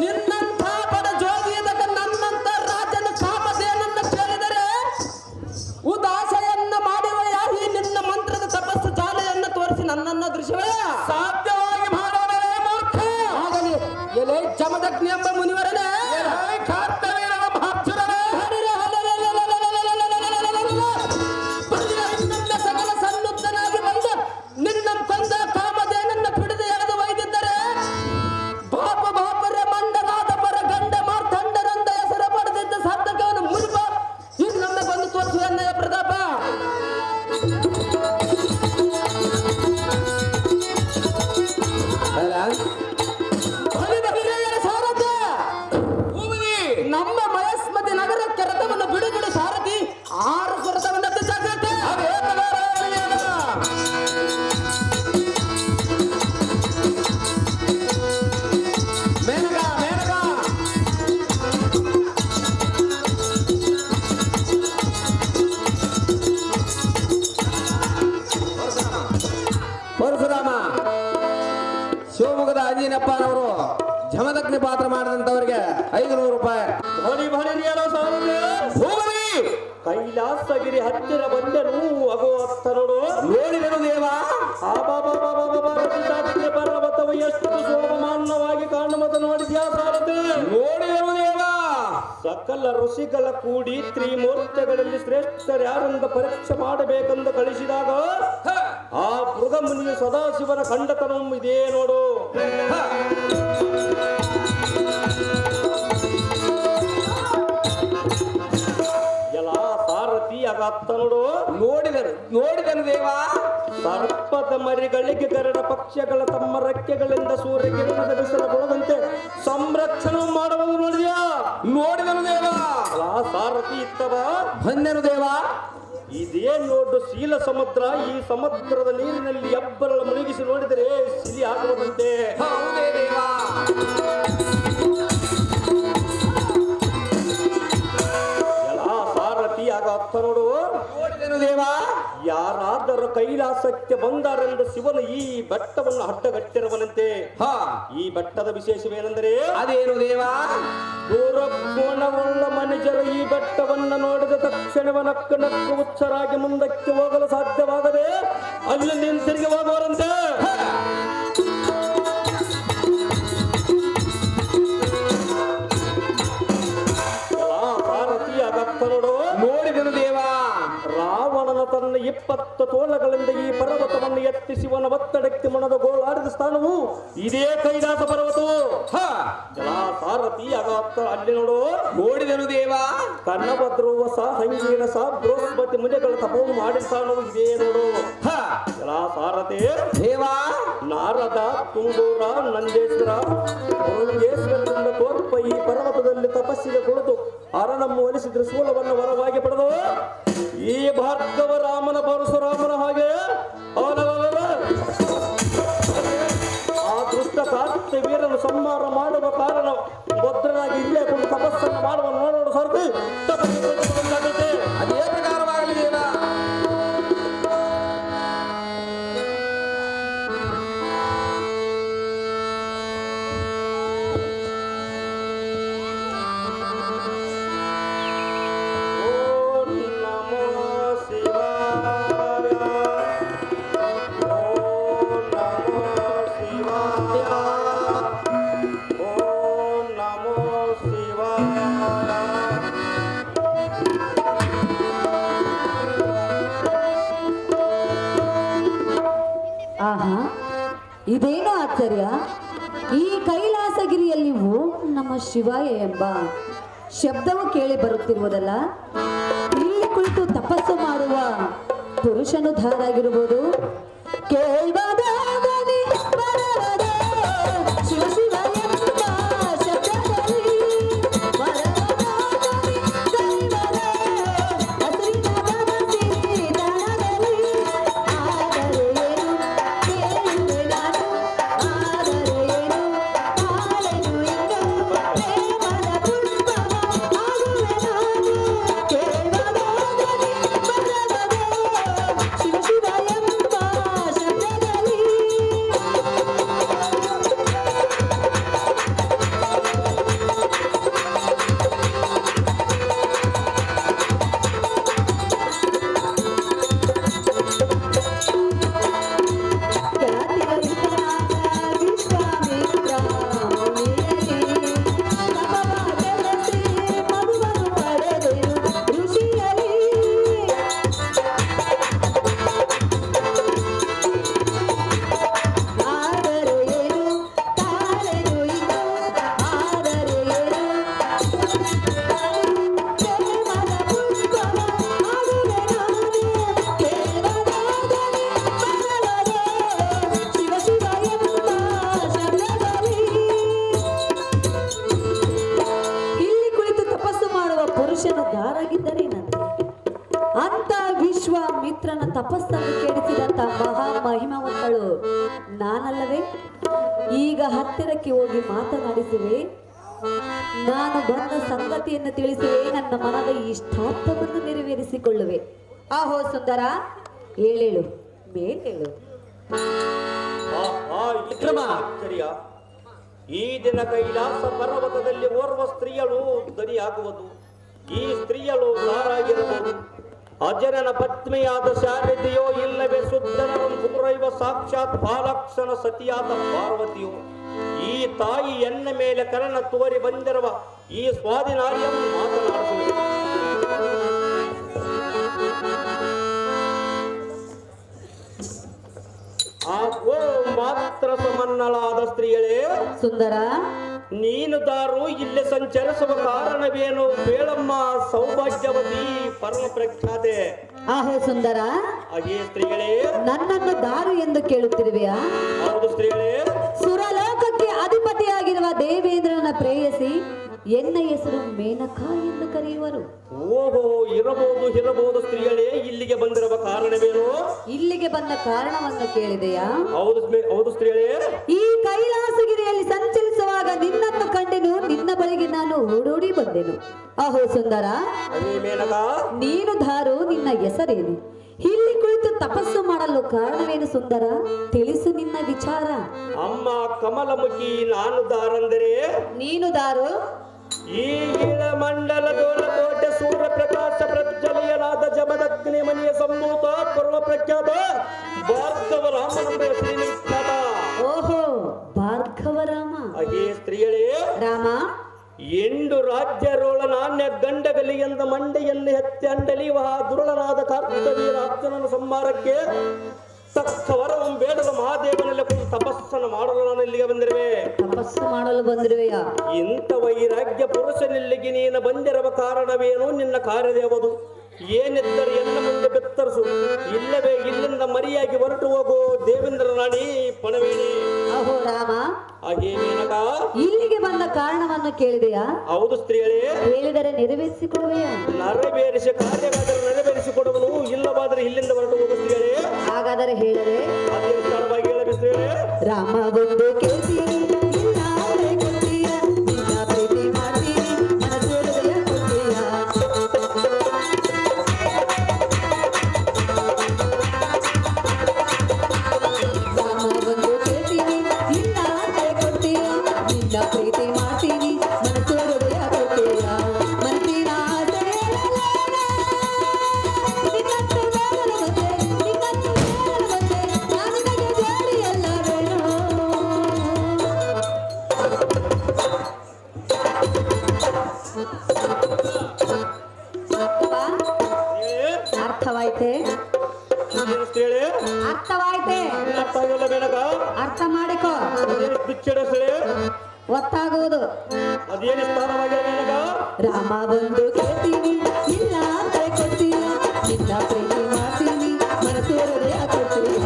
S2: ನಿನ್ನಂಥ ಬಡ ಜೋಗಿಯದಾಗ ನನ್ನಂತ ರಾಜನ ಕಾಮಧೇನನ್ನ ಕೇಳಿದರೆ ಉದಾಸೆಯನ್ನ ಮಾಡುವ ಯಾಹಿ ನಿನ್ನ ಮಂತ್ರದ ತಪಸ್ಸು ಜಾಲೆಯನ್ನ ತೋರಿಸಿ ನನ್ನನ್ನ ದೃಶ್ಯವೇ
S4: ಸಾಧ್ಯವಾಗಿ ಮಾಡೋಣ ಮೂರ್ಖ.
S2: ಆಗಲಿ. ಎಲೆ ಜಮದಗ್ನಿ ಎಂಬ ಮುನಿವರನೇ,
S4: ಎಲೈ ಕಾರ್ತವೀರನ ಮಹಾರ್ಜುನನೇ,
S2: ಬಳಿಯ ಸಕಲ ಸನ್ನುತ್ತನಾಗಿ ಬಂದ ನಿನ್ನ ಕೊಂದ ಕಾಮಧೇನನ್ನ ಬಿಡದೆ ಎಳೆದು ಒಯ್ದಿದ್ದರೆ ಬಾಪ ಬಾಪರೆ ಮಂಡನಾದ ಪರ ಗಂಡ ಮಾರ್ತಂಡರಂದ ಹೆಸರು ಪಡೆದಿದ್ದ ಸಾರ್ಥಕವನ್ನು ಮುರುಪ ಇನ್ನೊಮ್ಮೆ ಬಂದು ತೋರಿಸುವ ಎನ್ನಯ ಪ್ರತಾಪ.
S3: ಅಲ್ಲ,
S2: ಬಲಿದ ಹಿರಿಯರ ಸಾರಥ್ಯ ನಮ್ಮ ಮಯಸ್ಮತಿ ನಗರಕ್ಕೆ ರಥವನ್ನು ಬಿಡುಗಡೆ ಸಾರಥಿ 6 ರಥವನ್ನು ಜಾಗ್ರತೆ.
S3: ಮೇನಕ, ಮೇನಕ. ಪರಶುರಾಮ, ಶಿವಮೊಗ್ಗದ ಅಂಜಿನಪ್ಪನವರು ಜಮದಗ್ನಿ ಪಾತ್ರ ಮಾಡಿದಂತವರಿಗೆ 500 ರೂಪಾಯಿ.
S1: ಬಳಿ ಬಳಿರಿಯರ ಸಾರಥಿ
S4: ಭೂಮಿ
S1: ಕೈಲಾಸಗಿರಿ ಹತ್ತಿರ ಬಂದನು. ಅಗೋ ಅತ್ತ ನೋಡು,
S3: ನೋಡಿದನು ದೇವ.
S1: ಪರ್ವತವು ಎಷ್ಟು ಶೋಭಮಾನವಾಗಿ ಕಾಣುವುದು ನೋಡಿದ್ಯಾ ಸಾರಥಿ?
S3: ನೋಡಿದನು ದೇವ.
S1: ಸಕಲ ಋಷಿಗಳ ಕೂಡಿ ತ್ರಿಮೂರ್ತಿಗಳಲ್ಲಿ ಶ್ರೇಷ್ಠರು ಯಾರೆಂದು ಪರೀಕ್ಷೆ ಮಾಡಬೇಕೆಂದು ಕಳಿಸಿದಾಗ ಆ ಮೃಗಮುನಿಯು ಸದಾಶಿವನ ಖಂಡತನಂ ಇದೇ ನೋಡು. ಎಲ್ಲ ಸಾರಥಿ ಆಗತ್ತ ನೋಡು.
S3: ನೋಡಿದನು ದೇವ.
S1: ಸರ್ಪದ ಮರಿಗಳಿಗೆ ಗರಡ ಪಕ್ಷಗಳ ತಮ್ಮ ರೆಕ್ಕೆಗಳಿಂದ ಸೂರ್ಯ ಕಿರಣದ ಬಿಸಿಲುಗೊಳ್ಳದಂತೆ ಸಂರಕ್ಷಣೆ ಮಾಡುವುದು ನೋಡಿದ್ಯಾ?
S3: ನೋಡಿದನು ದೇವ.
S1: ಸಾರಥಿ ಇತ್ತವ
S3: ಬಂದನು ದೇವ.
S1: ಇದೇ ನೋಡು ಶೀಲ ಸಮುದ್ರ. ಈ ಸಮುದ್ರದ ನೀರಿನಲ್ಲಿ ಎಬ್ಬರಳ ಮುಳುಗಿಸಿ ನೋಡಿದರೆ ಸಿಲಿ ಆಗುವುದಂತೆ.
S3: ಹೌದೇ ದೇವ.
S1: ಸಾರಥಿ ಆಗ ಅರ್ಥ ನೋಡು.
S3: ನೋಡಿದನು ದೇವ.
S1: ಯಾರಾದರೂ ಕೈಲಾಸಕ್ಕೆ ಬಂದಾರೆಂದು ಶಿವನು ಈ ಬೆಟ್ಟವನ್ನು ಅಡ್ಡಗಟ್ಟಿರುವನಂತೆ. ಈ ಬೆಟ್ಟದ ವಿಶೇಷವೇನೆಂದರೆ
S3: ಅದೇನು ದೇವ?
S1: ದೂರಕೋಣವುಳ್ಳ ಮನುಜರು ಈ ಬೆಟ್ಟವನ್ನು ನೋಡಿದ ತಕ್ಷಣವ ನಕ್ಕು ನಕ್ಕು ಹುಚ್ಚರಾಗಿ ಮುಂದಕ್ಕೆ ಹೋಗಲು ಸಾಧ್ಯವಾಗದೆ ಅಲ್ಲಿ ನಿಂತಿರುಗಿ ಹೋಗುವರಂತೆ. ಭಾರತೀಯ ಭಕ್ತ ನೋಡು.
S3: ನೋಡಿದನು ದೇವ.
S1: ರಾವಣನ ತನ್ನ 20 ತೋಳಗಳಿಂದ ಈ ಪರ್ವತವನ್ನು ಎತ್ತಿ ಶಿವನ ಒತ್ತಡಕ್ಕೆ ಮನದ ಗೋಳಾಡಿದ ಸ್ಥಾನವು ಇದೇ ಕೈಲಾಸ ಪರ್ವತವು. ಸಾರಥಿ ಅಲ್ಲಿ ನೋಡು.
S3: ನೋಡಿದನು ದೇವ.
S1: ಕನ್ನಭದ್ರುವ ಸಂಗೀನ ಬೃಹಸ್ಪತಿ ಮುನಿಗಳ ತಪವನ್ನು ಮಾಡಿದ ಸ್ಥಾನವು ಇದೇ ನೋಡು. ಸಾರಥಿ
S3: ದೇವ.
S1: ನಾರದ, ತುಂಬೂರ, ನಂದೇಶ್ವರ, ಮುರುಗೇಶ್ವರದಿಂದ ತೋರ್ಪ ಈ ಪರ್ವತದಲ್ಲಿ ತಪಸ್ಸಿಗೆ ಕುಳಿತು ಅರನನ್ನು ಒಲಿಸಿದ್ರೆ ಶೂಲವನ್ನು ವರವಾಗಿ ಪಡೆದು ಈ ಭಾರ್ಗವ ರಾಮನ ಪರಶುರಾಮನ ಹಾಗೆ ಆ ದುಷ್ಟ ಕಾರ್ತ ವೀರನು ಸಂಹಾರ ಮಾಡುವ ಕಾರಣ ಭದ್ರನಾಗಿ ಇಲ್ಲೇ ಕೊಂಡು ತಪಸ್ಸನ್ನು ಮಾಡುವ ನೋಡೋಡು ಸಾರಥಿ.
S3: ಅದೇ ಪ್ರಕಾರವಾಗಲಿ ದೇವ.
S2: ಆಹಾ, ಇದೇನು ಆಶ್ಚರ್ಯ! ಈ ಕೈಲಾಸಗಿರಿಯಲ್ಲಿ ಓಂ ನಮ ಶಿವಾಯ ಎಂಬ ಶಬ್ದವು ಕೇಳಿ ಬರುತ್ತಿರುವುದಲ್ಲ. ಇಲ್ಲಿ ಕುಳಿತು ತಪಸ್ಸು ಮಾಡುವ ಪುರುಷನು ಧಾರಾಗಿರುವುದು. ಕೇಳ್ಬದಾಗಲಿ ಬರವದ ಶಿವ ಶಿವ ಎಂಬ ಶಬ್ದದಲ್ಲಿ ವರವದಾಗಲಿ ದೈವದ ಹಸಿರಿನ ಮನಸ್ಸಿನ ತಾಣದಲ್ಲಿ ವಿಶ್ವಾಮಿತ್ರನ ತಪಸ್ಸನ್ನು ಕೆಡಿಸಿದಂತ ಮಹಾ ಮಹಿಮವಂತಳು ನಾನಲ್ಲವೇ? ಈಗ ಹತ್ತಿರಕ್ಕೆ ಹೋಗಿ ಮಾತನಾಡಿಸುವೆ, ನಾನು ಬಂದ ಸಂಗತಿಯನ್ನು ತಿಳಿಸುವೆ, ನನ್ನ ಮನದ ಇಷ್ಟಾರ್ಥವನ್ನು ನೆರವೇರಿಸಿಕೊಳ್ಳುವೆ. ಆಹೋ ಸುಂದರ, ಏಳೇಳು ಮೇಲೇಳು.
S1: ಈ ದಿನ ಕೈಲಾಸ ಪರ್ವತದಲ್ಲಿ ಓರ್ವ ಸ್ತ್ರೀಯಳು ಧ್ವನಿಯಾಗುವುದು. ಈ ಸ್ತ್ರೀಯಳು ಯಾರಾಗಿರಬಹುದು? ಅಜರನ ಪತ್ನಿಯಾದ ಶಾರದೆಯೋ, ಇಲ್ಲವೇ ಶುದ್ಧನ ಪುತ್ರೈವ ಸಾಕ್ಷಾತ್ ಬಾಲಕ್ಷಣ ಸತಿಯಾದ ಪಾರ್ವತಿಯೋ? ಈ ತಾಯಿ ಎನ್ನ ಮೇಲೆ ಕರಣ ತೋರಿ ಬಂದಿರುವ ಈ ಸ್ವಾಧಿನಾರಿಯನ್ನು ಮಾತನಾಡುತ್ತವೆ. ಆಗೋ ಮಾತ್ರ ಸಮನ್ನಳಾದ ಸ್ತ್ರೀಯಳೇ
S2: ಸುಂದರ,
S1: ನೀನು ದಾರು ಇಲ್ಲಿ ಸಂಚರಿಸುವ ಕಾರಣವೇನು? ಬೇಳಮ್ಮ ಸೌಭಾಗ್ಯವತಿ ಪರಮ ಪ್ರಖ್ಯಾತೆ.
S2: ಆಹೋ ಸುಂದರ,
S1: ಹಾಗೆ ಸ್ತ್ರೀಗಳೇ,
S2: ನನ್ನನ್ನು ದಾರು ಎಂದು ಕೇಳುತ್ತಿರುವೆಯಾ?
S1: ಹೌದು ಸ್ತ್ರೀಗಳೇ.
S2: ಸುರಲೋಕಕ್ಕೆ ಅಧಿಪತಿಯಾಗಿರುವ ದೇವೇಂದ್ರನ ಪ್ರೇಯಸಿ ಎನ್ನ ಹೆಸರು ಮೇನಕಾ ಎಂದು ಕರೆಯುವರು.
S1: ಓಹೋ, ಇರಬಹುದು ಸ್ತ್ರೀಗಳೇ. ಇಲ್ಲಿಗೆ ಬಂದಿರುವ ಕಾರಣವೇನು?
S2: ಇಲ್ಲಿಗೆ ಬಂದ ಕಾರಣವನ್ನು ಕೇಳಿದೆಯಾ?
S1: ಹೌದು ಸ್ತ್ರೀಗಳೇ.
S2: ಈ ಕೈಲಾಸಗಿರಿಯಲ್ಲಿ ಸಂಚರಿಸುವಾಗ ನಿನ್ನನ್ನು ಕಂಡೆನು, ನಿನ್ನ ಬಳಿಗೆ ನಾನು ಓಡೋಡಿ ಬಂದೆನು. ಅಹೋ ಸುಂದರ,
S1: ಹಾಗೆ ಮೇನಕಾ,
S2: ನೀನು ದಾರು, ನಿನ್ನ ಹೆಸರೇನು? ಇಲ್ಲಿ ಕುಳಿತು ತಪಸ್ಸು ಮಾಡಲು ಕಾರಣವೇನು ಸುಂದರ? ತಿಳಿಸು ನಿನ್ನ ವಿಚಾರ.
S1: ಅಮ್ಮ ಕಮಲಮುಖಿ, ನಾನು ದಾರಂದರೆ
S2: ನೀನು ದಾರು,
S1: ಈ ಮಂಡಲದೋಳ ಕೋಟೆ ಸೂರ್ಯ ಪ್ರಕಾಶ ಪ್ರಜ್ವಲಿಯನಾದ ಜಮದಗ್ನಿ ಮನೆಯ ಸಂಭೂತ ಪರ್ವ ಪ್ರಖ್ಯಾತ ಭಾರ್ಗವ ರಾಮನಂಬ ಶ್ರೀನಿಖ್ಯಾತ.
S2: ಓಹೋ, ಭಾರ್ಗವರಾಮ.
S1: ಹಾಗೆ ಸ್ತ್ರೀಗಳೇ,
S2: ರಾಮ,
S1: ಎಂಡು ರಾಜ್ಯರೋಳ ನಾಣ್ಯ ಗಂಡಗಲಿ ಎಂದ ಮಂಡೆಯನ್ನು ಎತ್ತಿ ಅಂಡಲಿವ ದುರುಳನಾದ ಕಾರ್ತವೀರ ಅರ್ಜುನನ ಸಂಹಾರಕ್ಕೆ ತಕ್ಕ ವರವನ್ನು ಬೇಡಲು ಮಹಾದೇವನಲ್ಲಿ ಕುಳಿತು ತಪಸ್ಸನ್ನು ಮಾಡಲು ನಾನು ಇಲ್ಲಿಗೆ ಬಂದಿರುವೆ.
S2: ತಪಸ್ಸು ಮಾಡಲು ಬಂದಿರುವೆಯಾ?
S1: ಇಂಥ ವೈರಾಗ್ಯ ಪುರುಷನಿಲ್ಲಿಗೆ ನೀನು ಬಂದಿರುವ ಕಾರಣವೇನು? ನಿನ್ನ ಕಾರ್ಯದೇವದು ಏನಿದ್ದರೆ ಎನ್ನ ಮುಂದೆ ಬೆತ್ತರಿಸು, ಇಲ್ಲವೇ ಇಲ್ಲಿಂದ ಮರಿಯಾಗಿ ಹೊರಟು ಹೋಗು ದೇವೇಂದ್ರ ರಾಣಿ ಪಣವೇಣಿ.
S2: ಅಹೋ ರಾಮ,
S1: ಹಾಗೆ ಮೇನಕಾ,
S2: ಇಲ್ಲಿಗೆ ಬಂದ ಕಾರಣವನ್ನು ಕೇಳಿದೆಯಾ?
S1: ಹೌದು ಸ್ತ್ರೀಗಳೇ.
S2: ಹೇಳಿದರೆ ನೆರವೇರಿಸಿಕೊಡುವೆಯಾ?
S1: ನೆರವೇರಿಸಿ ಕಾರ್ಯವಾದರೆ ನೆರವೇರಿಸಿಕೊಡುವನು, ಇಲ್ಲವಾದರೆ ಇಲ್ಲಿಂದ ಹೊರಟು ಹೋಗು ಸ್ತ್ರೀಗಳೇ.
S2: ಹಾಗಾದರೆ ಹೇಳದೆ
S1: ಅದೇ ವಿಚಾರವಾಗಿ ಹೇಳಬೇಕು ಸ್ತ್ರೀಗಳೇ.
S2: ರಾಮ ಬಂದು ಕೇಳ್ತೀನಿ, ಇಲ್ಲ ಅಂದ್ರೆ ಕೊಡ್ತೀಯ, ನಿನ್ನ ಪ್ರೀತಿ ಮಾಡ್ತೀನಿ, ಮನಸ್ಸು ಹೃದಯ ಕೊಡ್ತೀಯ. ರಾಮ ಬಂದು ಕೇಳ್ತೀನಿ, ಇಲ್ಲ ಅಂದ್ರೆ ಕೊಡ್ತೀಯ, ನಿನ್ನ ಪ್ರೀತಿ ಮಾಡ್ತೀನಿ, ಮನಸ್ಸು ಹೃದಯ ಕೊಡ್ತೀಯ. ಮನಸ್ಸಿನ ಆಸೆಯೆಲ್ಲ ನಿನ್ನನ್ನು ನೋಡಲು ಬಂದೆ, ನಿನ್ನನ್ನು ನೋಡಲು ಬಂದೆ, ನಾನು ನಿನಗೆ ಜೋಡಿಯಲ್ಲವೇನೋ. ಅರ್ಥವಾಯ್ತೆ?
S1: ಏನು ಸ್ತ್ರೀಗಳೇ?
S2: ಅರ್ಥವಾಯ್ತೆ?
S1: ಅರ್ಥ ಆಗಿಲ್ಲ ಮೇನಕಾ.
S2: ಅರ್ಥ ಮಾಡಿಕೋ,
S1: ಅದೇನು ಬಿಚ್ಚಿಡ ಸ್ತ್ರೀಗಳೇ?
S2: ಗೊತ್ತಾಗುವುದು.
S1: ಅದೇನು ಸ್ಥಾನವಾಗಿಲ್ಲ ಮೇನಕಾ.
S2: ರಾಮ ಬಂದು ಕೇಳ್ತೀನಿ, ಇಲ್ಲ ಅಂದ್ರೆ ಕೊಡ್ತೀಯ, ನಿನ್ನ ಪ್ರೀತಿ ಮಾಡ್ತೀನಿ, ಮನಸ್ಸು ಹೃದಯ ಕೊಡ್ತೀಯ.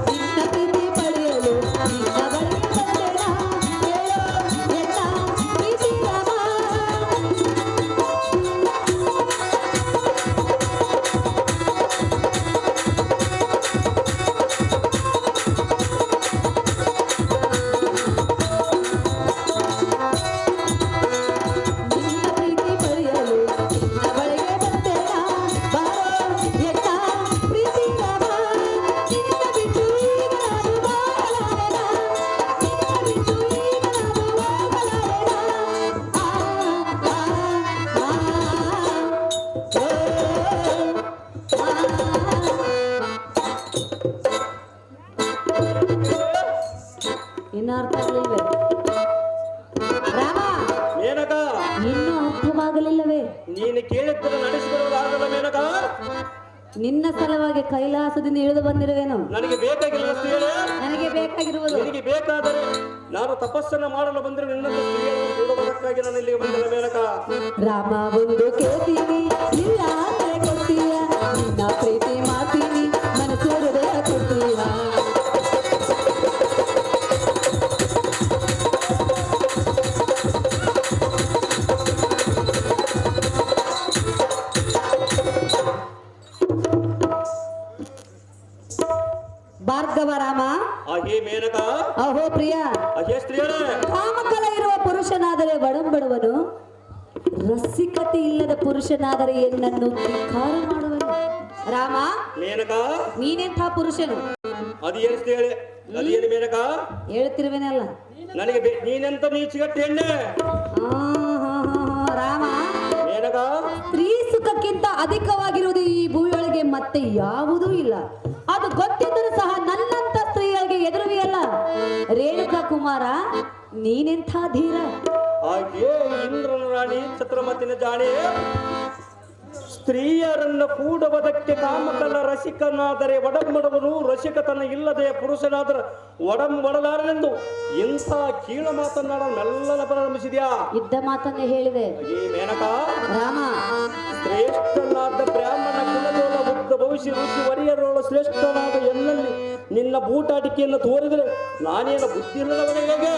S2: ನಿನ್ನ ಪ್ರೀತಿ ಪಡೆಯಲು ನಿನ್ನ ಬಳಿಗೆ ಬಂದೆನಾ, ಹೇಳೋ ಎಲ್ಲ ಪ್ರೀತಿ ರಾಮ. ನಿನ್ನ ಪ್ರೀತಿ ಪಡೆಯಲು ನಿನ್ನ ಬಳಿಗೆ ಬಂದೆನಾ, ಬಾರೋ ಎತ್ತ ಪ್ರೀತಿ ರಾಮ. ನಿನ್ನ ಬಿಟ್ಟು ಈಗ ನಾನು ಬಾಳಲಾರೆನಾ, ನಿನ್ನ ಬಿಟ್ಟು ಈಗ ನಾನು ಹೋಗಲಾರೆನಾ. ಆ, ಆ, ಆ, ಓ, ಇನ್ನು ಅರ್ಥ ಆಗಲಿಲ್ವೇ ರಾಮ?
S1: ಮೇನಕಾ,
S2: ಇನ್ನೂ ಅರ್ಥವಾಗಲಿಲ್ಲವೇ?
S1: ನೀನು ಕೇಳಿದ್ದನ್ನು ನಡೆಸಿಕೊಳ್ಳಲಾಗಲ್ಲ ಮೇನಕಾ.
S2: ನಿನ್ನ ಸಲುವಾಗಿ ಕೈಲಾಸದಿಂದ ಇಳಿದು ಬಂದಿರುವೆನು.
S1: ನನಗೆ ಬೇಕಾಗಿಲ್ಲ ಸ್ತ್ರೀಗಳೇ.
S2: ನನಗೆ ಬೇಕಾಗಿರುವುದು
S1: ನಿನಗೆ ಬೇಕಾದರೆ ನಾನು ತಪಸ್ಸನ್ನು ಮಾಡಲು ಬಂದರೆ ನಿನ್ನನ್ನು ಸ್ತ್ರೀಯನ್ನು ಕೂಡುವುದಕ್ಕಾಗಿ ನಾನು ಇಲ್ಲಿಗೆ ಬಂದಿಲ್ಲ ಮೇನಕಾ.
S2: ರಾಮ ಬಂದು ಕೇಳ್ತೀನಿ, ಇಲ್ಲ ಅಂದ್ರೆ ಕೊಡ್ತೀಯ, ನಿನ್ನ ಪ್ರೀತಿ ಮಾಡ್ತೀನಿ, ಮನಸ್ಸು ಹೃದಯ ಕೊಡ್ತೀಯ. ಭಾರ್ಗವ ರಾಮ,
S1: ಹಾಗೆ ಮೇನಕಾ,
S2: ಅಹೋ ಪ್ರಿಯ,
S1: ಹಾಗೆ ಸ್ತ್ರೀಗಳೇ.
S2: ಕಾಮಕಲ ಇರುವ ಪುರುಷನಾದರೆ ಬಡಂಬಡುವನು, ರಸಿಕತೆ ಇಲ್ಲದ ಪುರುಷನಾದರೆ ಎನ್ನನ್ನು ಧಿಕ್ಕಾರ ಮಾಡುವನು. ರಾಮ,
S1: ಮೇನಕಾ,
S2: ನೀನೆಂಥ ಪುರುಷನು?
S1: ಅದೇನು ಸ್ತ್ರೀಗಳೇ? ಅದೇನು ಮೇನಕಾ?
S2: ಹೇಳ್ತಿರುವೆನಲ್ಲ.
S1: ನನಗೆ ನೀನೆಂತ ನೀಚಿಗಟ್ಟಿ ಎಣ್ಣೆ
S2: ರಾಮ,
S1: ಮೇನಕಾ.
S2: ಸ್ತ್ರೀ ಸುಖಕ್ಕಿಂತ ಅಧಿಕವಾಗಿರುವುದು ಈ ಭೂಮಿಯೊಳಗೆ ಮತ್ತೆ ಯಾವುದೂ ಇಲ್ಲ. ಅದು ಗೊತ್ತಿದ್ದರೂ ಸಹ ನನ್ನಂತ ಸ್ತ್ರೀಯರಿಗೆ ಎದುರುವೆಯಲ್ಲ. ರೇಣುಕಾ ಕುಮಾರ, ನೀನೆಂಥ ಧೀರ.
S1: ಹಾಗೆ ಇಂದ್ರನ ರಾಣಿ ಛತ್ರಮತಿನ ಜಾಣೆ ಸ್ತ್ರೀಯರನ್ನು ಕೂಡುವುದಕ್ಕೆ ಕಾಮಕನ ರಸಿಕನಾದರೆ ಒಡಂಬಡುವನು, ರಸಿಕತನ ಇಲ್ಲದೆ ಪುರುಷನಾದರೆ ಒಡಂಬಡಲಾರನೆಂದು ಇಂಥ ಕೀಳ ಮಾತನ್ನಾಡ ಮೆಲ್ಲನ ಪ್ರಾರಂಭಿಸಿದ್ಯಾ.
S2: ಇದ್ದ ಮಾತನ್ನೇ ಹೇಳಿದೆ.
S1: ಈ ಮೇನಕ
S2: ರಾಮ,
S1: ಶ್ರೇಷ್ಠನಾದ ಬ್ರಾಹ್ಮಣ ಕುಲದೋಳ ಬುದ್ಧ ಭವಿಷ್ಯ ಋಷಿ ವರಿಯರೋಳ ಶ್ರೇಷ್ಠನಾದ ಎನ್ನಲ್ಲಿ ನಿನ್ನ ಬೂಟಾಟಿಕೆಯನ್ನು ತೋರಿದರೆ ನಾನೇನು ಬುದ್ಧಿ ಇಲ್ಲದವನೇ ಹೇಗೆ?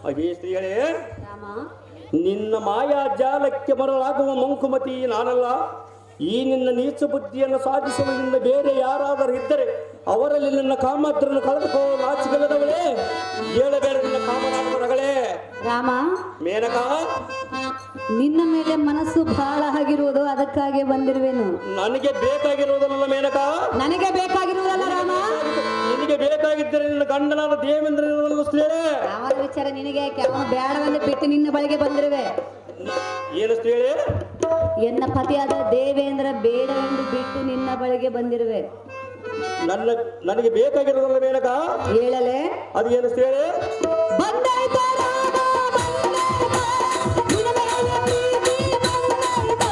S1: ಅದೇ ಸ್ತ್ರೀಗಳೇ,
S2: ರಾಮ,
S1: ನಿನ್ನ ಮಾಯಾ ಜಾಲಕ್ಕೆ ಮರಳಾಗುವ ಮಂಕುಮತಿ ನಾನಲ್ಲ. ಈ ನಿನ್ನ ನೀಚ ಬುದ್ಧಿಯನ್ನು ಸಾಧಿಸಲು ಇನ್ನು ಬೇರೆ ಯಾರಾದರೂ ಇದ್ದರೆ ಅವರಲ್ಲಿ ನಿನ್ನ ಕಾಮಾತ್ರನ್ನು ಕಳೆದುಕೋ ನಾಚಿಕೆಲ್ಲದವಳೇ. ಹೇಳಬೇಡ ನಿನ್ನ ಕಾಮನಾಮಗಳೇ.
S2: ರಾಮ,
S1: ಮೇನಕ,
S2: ನಿನ್ನ ಮೇಲೆ ಮನಸ್ಸು ಬಹಳ ಆಗಿರುವುದು, ಅದಕ್ಕಾಗಿ ಬಂದಿರುವೆನು.
S1: ನನಗೆ ಬೇಕಾಗಿರುವುದಲ್ಲ ಮೇನಕ,
S2: ನನಗೆ ಬೇಕಾಗಿರುವುದಲ್ಲ ರಾಮ.
S1: ನಿನಗೆ ಬೇಕಾಗಿದ್ದರೆ ನಿನ್ನ ಗಂಡನಾದ ದೇವೇಂದ್ರ ಸ್ತ್ರೀಯೇ.
S2: ಅವರ ವಿಚಾರ ನಿನಗೆ ಅವನು ಬೇಡವೆಂದು ಬಿಟ್ಟು ನಿನ್ನ ಬಳಿಗೆ ಬಂದಿರುವೆ.
S1: ಏನು ಸ್ತ್ರೀಯೇ?
S2: ಎನ್ನ ಪತಿಯಾದ ದೇವೇಂದ್ರ ಬೇಡವೆಂದು ಬಿಟ್ಟು ನಿನ್ನ ಬಳಿಗೆ ಬಂದಿರುವೆ.
S1: ನನಗೆ ಬೇಕಾಗಿರೋದಲ್ಲ ಮೇನಕ,
S2: ಹೇಳಲೆ.
S1: ಅದು ಏನು ಸ್ತ್ರೀಯೇ?
S2: ಬಂದಾಯ್ತ ರಾಮ, ಬಂದಾಯ್ತ. ನಿನ್ನ ಮೇಲೆ ಪ್ರೀತಿ ಬಂದಾಯ್ತ.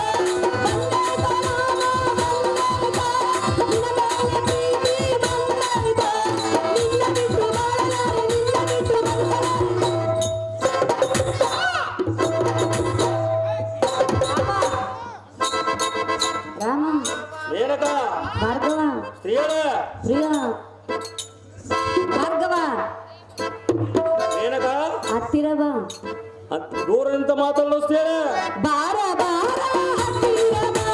S2: ಬಂದಾಯ್ತ ರಾಮ, ಬಂದಾಯ್ತ. ನಿನ್ನ ಮೇಲೆ ಪ್ರೀತಿ ಬಂದಾಯ್ತ. ನಿನ್ನ ಬಿಟ್ಟು ಬಾಳಲಾರೆ, ನಿನ್ನ ಬಿಟ್ಟು ಬದುಕಲಾರೆ. ರಾಮ,
S1: ಮೇನಕ,
S2: ಭಾರ್ಗವ,
S1: ಸ್ತ್ರೀಯೇ,
S2: ಪ್ರಿಯ, ಭಾರ್ಗವ,
S1: ಮೇನಕ,
S2: ಹತ್ತಿರ ಬಾ.
S1: ದೂರ ನಿಂತ ಮಾತಾಡೋ ಸ್ತ್ರೀಯೇ.
S2: ಬಾರ ಬಾರ ಹತ್ತಿರ ಬಾ.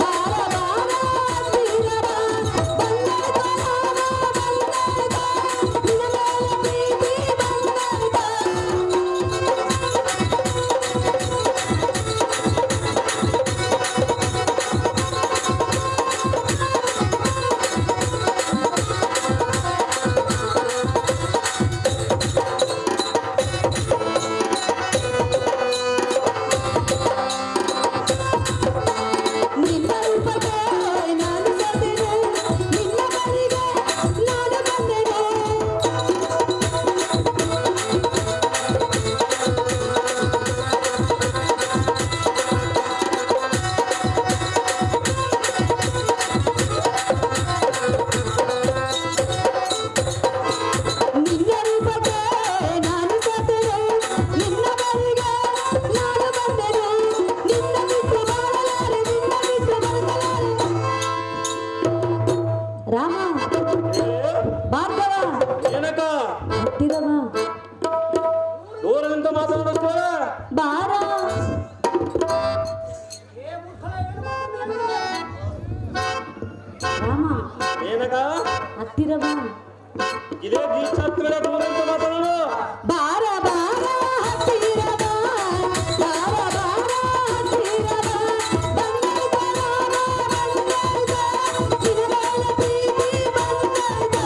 S2: ಬಾರ ಬಾರ ಹತ್ತಿರ ಬಾ. ಬಂದಾಯ್ತ ರಾಮ, ಬಂದಾಯ್ತ. ನಿನ್ನ ಮೇಲೆ ಪ್ರೀತಿ ಬಂದಾಯ್ತ. ನಿನ್ನ ರೂಪಕ್ಕೆ ನಾನು ಸೋತೆನೆ, ನಿನ್ನ ಬಳಿಗೆ ನಾನು ಬಂದೆನೆ. ನಿನ್ನ ರೂಪಕ್ಕೆ ನಾನು ಸೋತೆನೆ, ನಿನ್ನ ಬಳಿಗೆ ನಾನು ಬಂದೆನೆ. ನಿನ್ನ ಬಿಟ್ಟು ಬಾಳಲಾರೆ, ನಿನ್ನ ಬಿಟ್ಟು ಬದುಕಲಾರೆ. ರಾಮ, ಭಾರ್ಗವ,
S1: ಮೇನಕ,
S2: ಹತ್ತಿರ ಬಾ.
S1: ದೂರ ನಿಂತ ಮಾತಾಡೋ ಸ್ತ್ರೀಯೇ.
S2: ಬಾರ. ರಾಮ,
S1: ಮೇನಕ,
S2: ಹತ್ತಿರ ಬಾ.
S1: ಇದೇ ದೀಕ್ಷಾತ್ಮಕ ದೂರ ನಿಂತ ಮಾತಾಡೋದು.
S2: ಬಾರ ಬಾರ ಹತ್ತಿರ ಬಾ. ಬಾರ ಬಾರ ಹತ್ತಿರ ಬಾ. ಬಂದಾಯ್ತ ರಾಮ, ಬಂದಾಯ್ತ. ನಿನ್ನ ಮೇಲೆ ಪ್ರೀತಿ ಬಂದಾಯ್ತ.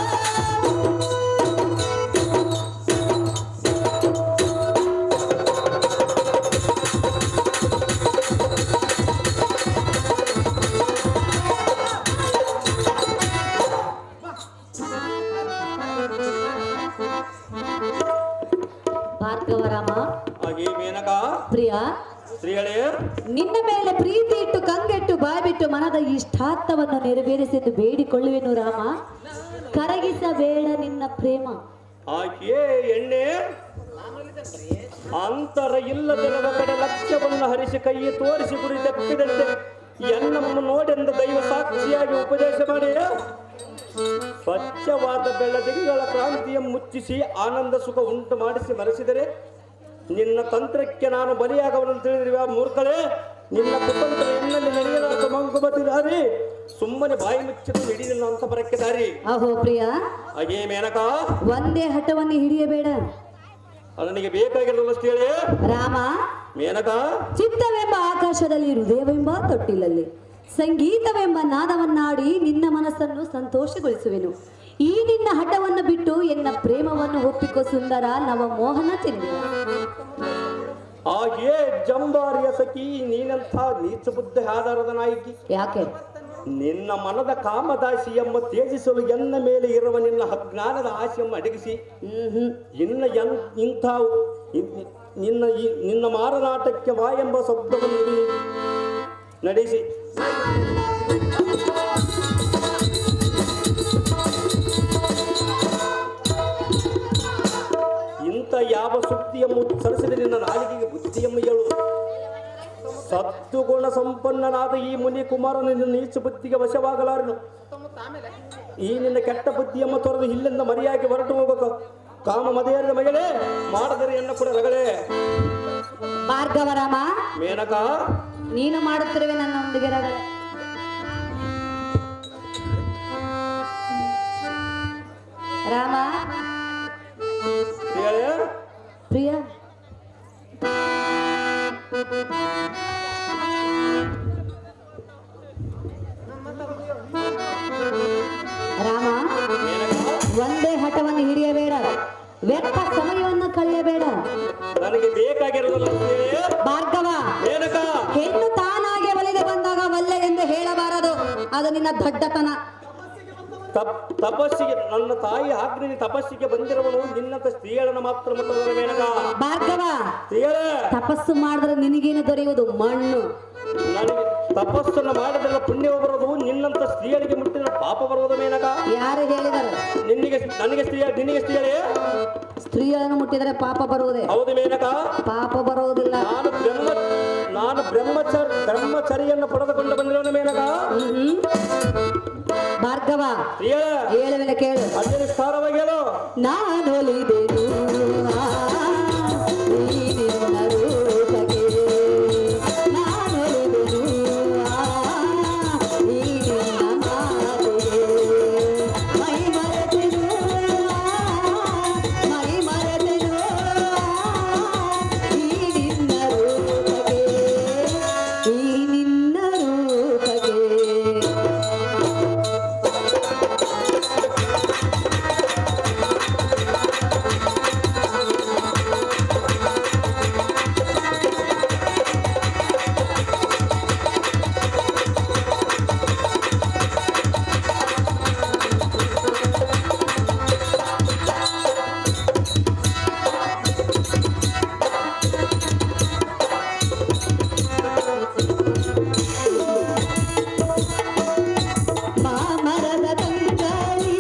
S2: ಭಾರ್ಗವ, ರಾಮ,
S1: ಹಾಗೆ ಮೇನಕ,
S2: ಪ್ರಿಯ,
S1: ಸ್ತ್ರೀಗಳೇ,
S2: ನಿನ್ನ ಮೇಲೆ ಪ್ರೀತಿ ಇಟ್ಟು ಕಂಗೆಟ್ಟು ಬಾಯ್ಬಿಟ್ಟು ಮನದ ಇಷ್ಟಾರ್ಥವನ್ನು ನೆರವೇರಿಸೆಂದು ಬೇಡಿಕೊಳ್ಳುವೆನು ರಾಮ. ಕರಗಿಸಬೇಡ ನಿನ್ನ ಪ್ರೇಮ.
S1: ಆಕೆ ಎಣ್ಣೆ ಅಂತರ ಇಲ್ಲದಿರುವ ಕಡೆ ಲಕ್ಷ್ಯವನ್ನು ಹರಿಸಿ ಕೈ ತೋರಿಸಿ ಗುರಿ ತಪ್ಪಿದಂತೆ ಎನ್ನನ್ನು ನೋಡೆಂದು ದೈವ ಸಾಕ್ಷಿಯಾಗಿ ಉಪದೇಶ ಮಾಡಿ ಸ್ವಚ್ಛವಾದ ಬೆಳದಿಂಗಳ ಕ್ರಾಂತಿಯ ಮುಚ್ಚಿಸಿ ಆನಂದ ಸುಖ ಉಂಟು ಮಾಡಿಸಿ ಮರೆಸಿದರೆ ನಿನ್ನ ತಂತ್ರಕ್ಕೆ ನಾನು ಬಲಿಯಾಗವನಂತ ತಿಳಿದಿರುವ ಮೂರ್ಖಳೇ. ನಿನ್ನ ಕುತಂತ್ರ ಎನ್ನಲ್ಲಿ ನಡೆಯಲಾದ ಮಂಕುಮತಿ ದಾರಿ, ಸುಮ್ಮನೆ ಬಾಯಿ ಮುಚ್ಚಿದ್ದು ಹಿಡಿ ನಿನ್ನ ಅಂತ ಬರಕ್ಕೆ ದಾರಿ.
S2: ಅಹೋ ಪ್ರಿಯ,
S1: ಹಾಗೇ ಮೇನಕ,
S2: ಒಂದೇ ಹಠವನ್ನು ಹಿಡಿಯಬೇಡ.
S1: ನನಗೆ ಬೇಕಾಗಿರಲ್ಲ ಹೇಳಿ
S2: ರಾಮ.
S1: ಮೇನಕ,
S2: ಚಿತ್ತವೆಂಬ ಆಕಾಶದಲ್ಲಿ, ಹೃದಯವೆಂಬ ತೊಟ್ಟಿಲಲ್ಲಿ ಸಂಗೀತವೆಂಬ ನಾದವನ್ನಾಡಿ ನಿನ್ನ ಮನಸ್ಸನ್ನು ಸಂತೋಷಗೊಳಿಸುವೆನು. ಈ ನಿನ್ನ ಹಠವನ್ನು ಬಿಟ್ಟು ಎನ್ನ ಪ್ರೇಮವನ್ನು ಒಪ್ಪಿಕೋ ಸುಂದರ ನವ ಮೋಹನ ಚೆಂದಿರ.
S1: ಹಾಗೇ ಜಂಬಾರಿಯ ಸಖಿ ನೀನಂಥ ನೀಚ ಬುದ್ಧ ಆಧಾರದ ನಾಯಕಿ.
S2: ಯಾಕೆ?
S1: ನಿನ್ನ ಮನದ ಕಾಮದಾಸಿಯಮ್ಮ ತ್ಯಜಿಸಲು ಎನ್ನ ಮೇಲೆ ಇರುವ ನಿನ್ನ ಅಜ್ಞಾನದ ಆಸೆಯಮ್ಮ ಅಡಗಿಸಿ ನಿನ್ನ ಮಾರನಾಟಕ್ಕೆ ವಾ ಎಂಬ ಶಬ್ದವನ್ನು ನಡೆಸಿ. ಇಂಥ ಯಾವ ಸುದ್ದಿಯನ್ನು ಸರಿಸಿದ ನಿನ್ನ ನಾಲಿಗೆಗೆ ಬುದ್ಧಿಯನ್ನು ಹೇಳು. ಸದ್ಗುಣ ಸಂಪನ್ನನಾದ ಈ ಮುನಿ ಕುಮಾರನ ನಿನ್ನ ನೀಚ ಬುದ್ಧಿಗೆ ವಶವಾಗಲಾರನು. ಈ ನಿನ್ನ ಕೆಟ್ಟ ಬುದ್ಧಿಯನ್ನು ತೊರೆದು ಇಲ್ಲಿಂದ ಮರಿಯಾಗಿ ಹೊರಟು ಹೋಗಬೇಕು. ಕಾಮ ಮದೆಯರಿದ ಮಗಳೇ, ಮಾಡದರೆ ಎನ್ನ ಕೂಡ ರಗಳೇ.
S2: ಭಾರ್ಗವರಾಮ,
S1: ಮೇನಕ,
S2: ನೀನು ಮಾಡುತ್ತಿರುವೆ ನನ್ನೊಂದಿಗೆ ರಗಳೆ. ರಾಮ,
S1: ಹೇಳೇ
S2: ಪ್ರಿಯ, ರಾಮ, ಒಂದೇ ಹಠವನ್ನು ಹಿಡಿಯಬೇಡ, ವ್ಯರ್ಥ ಸಮಯವನ್ನು ಕಳೆಯಬೇಡ.
S1: ನನಗೆ ಬೇಕಾಗಿರೋದಲ್ಲ ಹೇಳೇ.
S2: ಭಾರ್ಗವ,
S1: ಮೇನಕ,
S2: ಹೆಣ್ಣು ತಾನಾಗೆ ಒಲಿದೆ ಬಂದಾಗ ಒಲ್ಲೆ ಎಂದು ಹೇಳಬಾರದು, ಅದು ನಿನ್ನ ದೊಡ್ಡತನ.
S1: ತಪಸ್ಸಿಗೆ ನನ್ನ ತಾಯಿ ಆಜ್ಞೆ ತಪಸ್ಸಿಗೆ ಬಂದಿರುವನು ನಿನ್ನಂತ ಸ್ತ್ರೀಯಳನ್ನು ಮಾತ್ರ ಮುಟ್ಟುವುದರ ಮೇನಕ.
S2: ಭಾರ್ಗವ,
S1: ಸ್ತ್ರೀಯಳೇ,
S2: ತಪಸ್ಸು ಮಾಡಿದ್ರೆ ನಿನಗೇನು ದೊರೆಯುವುದು? ಮಣ್ಣು.
S1: ನನಗೆ ತಪಸ್ಸನ್ನು ಮಾಡಿದ್ರೆ ಪುಣ್ಯ ಬರೋದು, ನಿನ್ನಂತ ಸ್ತ್ರೀಯರಿಗೆ ಮುಟ್ಟಿದ ಪಾಪ ಬರುವುದು ಮೇನಕ.
S2: ಯಾರು ಹೇಳಿದರು?
S1: ನಿನಗೆ ಸ್ತ್ರೀಯಳೇ.
S2: ಸ್ತ್ರೀಯನ್ನು ಮುಟ್ಟಿದರೆ ಪಾಪ ಬರುವುದೇ?
S1: ಹೌದು ಮೇನಕ.
S2: ಪಾಪ ಬರುವುದಿಲ್ಲ.
S1: ನಾನು ಬ್ರಹ್ಮಚರ್ಯನ್ನು ಪಡೆದುಕೊಂಡು ಬಂದಿರೋನು ಮೇನಕ.
S2: ಭಾರ್ಗವ,
S1: ಸ್ತ್ರೀಯಳೇ,
S2: ಹೇಳುವೆನ ಕೇಳು.
S1: ಅದೇ ವಿಸ್ತಾರವಾಗಿ ಹೇಳು.
S2: ನಾನೊಲಿದೆನು ಈ ನಿನ್ನ ರೂಪಕ್ಕೆ, ನಾನೊಲಿದೆನು ಈ ನಿನ್ನ ಮಾತಿಗೆ, ಮೈ ಮರೆತೆನು ಈ ನಿನ್ನ ರೂಪಕ್ಕೆ, ಈ ನಿನ್ನ ರೂಪಕ್ಕೆ. ಮಾಮರದ ತಂಗಾಳಿ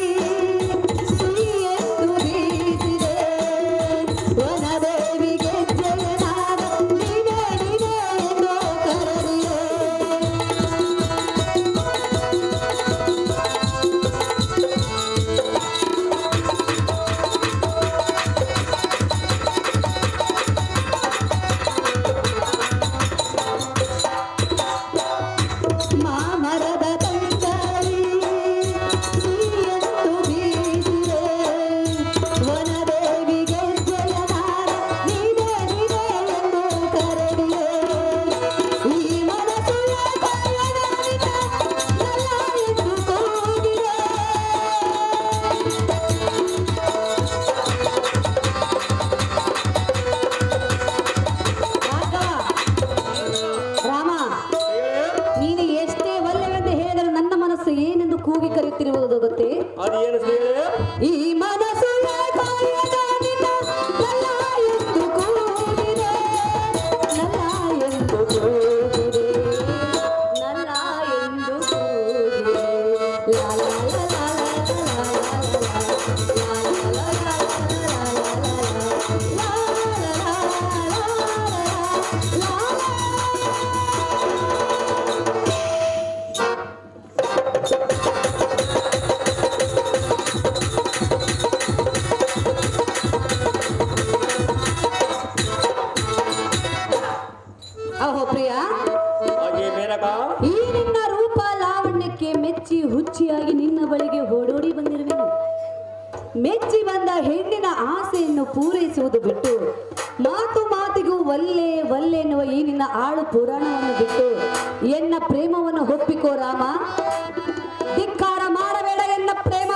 S2: ಸುಳಿಯೆಂದು ಬೀಸಿದೆ, ವನದೇವಿಗೆ ಜಯನಾದ ನೀನೇ ನೀನೇ ಎಂದು ಕರೆದಿದೆ. ಮಾಮರದ ತಂಗಾಳಿ ಸುಳಿಯೆಂದು ಬೀಸಿದೆ, ವನದೇವಿಗೆ ಜಯನಾದ ನೀನೇ ನೀನೇ ಎಂದು ಕರೆದಿದೆ. ಈ ಮನಸ್ಸು ಕಾಯದಾನಿತ ನಲ್ಲ ಎಂದು ಕೂಗಿದೆ. ರಾಮ, ನೀನು ಎಷ್ಟೇ ಒಳ್ಳೆಯವೆಂದು ಹೇಳಿದರೂ ನನ್ನ ಮನಸ್ಸು ಏನೆಂದು ಕೂಗಿ ಕರೆಯುತ್ತಿರುವುದು ಗೊತ್ತೇ?
S1: ಅದೇನು ಸ್ತ್ರೀಯಳೇ?
S2: ಈ ಮನಸ್ಸು ಕಾಯದ ನಿನ್ನ ನಲ್ಲ ಎಂದು ಕೂಗಿದೆ, ನಲ್ಲ ಎಂದು ಕೂಗಿದೆ, ನಲ್ಲ ಎಂದು ಕೂಗಿದೆ. ಲಾ ಲಾ ಲಾ ಲಾ ಲಾ ಲಾ ಲಾ ಲಾ ಲಾ ಅಹೋ ಪ್ರಿಯ,
S1: ಹಾಗೆ ಮೇನಕ,
S2: ಈ ನಿನ್ನ ರೂಪ ಲಾವಣ್ಯಕ್ಕೆ ಮೆಚ್ಚಿ ಹುಚ್ಚಿಯಾಗಿ ನಿನ್ನ ಬಳಿಗೆ ಓಡೋಡಿ ಬಂದಿರುವೆನು. ಮೆಚ್ಚಿ ಬಂದ ಹೆಣ್ಣಿನ ಆಸೆಯನ್ನು ಪೂರೈಸುವುದು ಬಿಟ್ಟು ಮಾತು ಮಾತಿಗೂ ಒಲ್ಲೆ ಒಲ್ಲೆ ಎನ್ನುವ ಈ ನಿನ್ನ ಆಳು ಪುರಾಣವನ್ನು ಬಿಟ್ಟು ಎನ್ನ ಪ್ರೇಮವನ್ನು ಒಪ್ಪಿಕೋ ರಾಮ. ಧಿಕ್ಕಾರ ಮಾಡಬೇಡ ಎನ್ನ ಪ್ರೇಮ.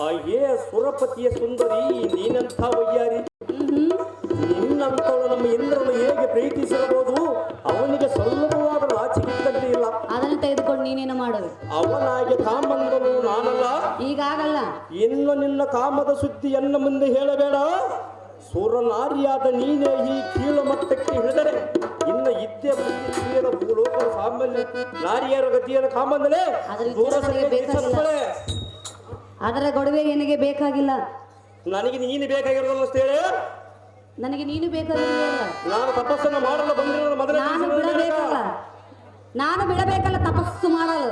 S1: ಅಯ್ಯೇ ಸುರಪತಿಯ ಸುಂದರಿ, ನೀನಂಥ ವಯ್ಯಾರಿ. ನಿನ್ನಂಥವಳು ನಮ್ಮ ಇಂದ್ರನು ಹೇಗೆ ಪ್ರೀತಿಸಿರಬಹುದು? ಅವನಿಗೆ ಸ್ವಲ್ಪವಾದ ರಾಚಿಗಿದ್ದಂತೆ ಇಲ್ಲ.
S2: ಅದನ್ನು ತೆಗೆದುಕೊಂಡು ನೀನೇನು ಮಾಡುವೆ?
S1: ಅವನಾಗೆ ಕಾಮಂದನು ನಾನಲ್ಲ.
S2: ಈಗಾಗಲ್ಲ.
S1: ಇನ್ನು ನಿನ್ನ ಕಾಮದ ಸುದ್ದಿಯನ್ನು ಮುಂದೆ ಹೇಳಬೇಡ. ಸುರನಾರಿಯಾದ ನೀನೇ ಈ ಕೀಳು ಮಟ್ಟಕ್ಕೆ ಹಿಡಿದರೆ ಇನ್ನು ಇದ್ದೇ ಬುದ್ಧಿಯ ಭೂಲೋಕ ಸಾಮಾನ್ಯ ನಾರಿಯರ ಗತಿಯನ್ನು ಕಾಮಂದಲೇ
S2: ಅದರ
S1: ದೂರ
S2: ವಿಚಾರ ನನಗೆ ಬೇಕಾಗಿಲ್ಲ. ಅದರ ಗೊಡವೆ ನನಗೆ ಬೇಕಾಗಿಲ್ಲ.
S1: ನನಗೆ ನೀನು ಬೇಕಾಗಿರೋದಲ್ಲ ಹೇಳಿ.
S2: ನನಗೆ ನೀನು ಬೇಕಾಗಿಲ್ಲ.
S1: ನಾನು ತಪಸ್ಸನ್ನು ಮಾಡಲು ಬಂದಿರೋ ಮೊದಲ
S2: ನಾನು ಬಿಡಬೇಕಲ್ಲ ತಪಸ್ಸು ಮಾಡಲು.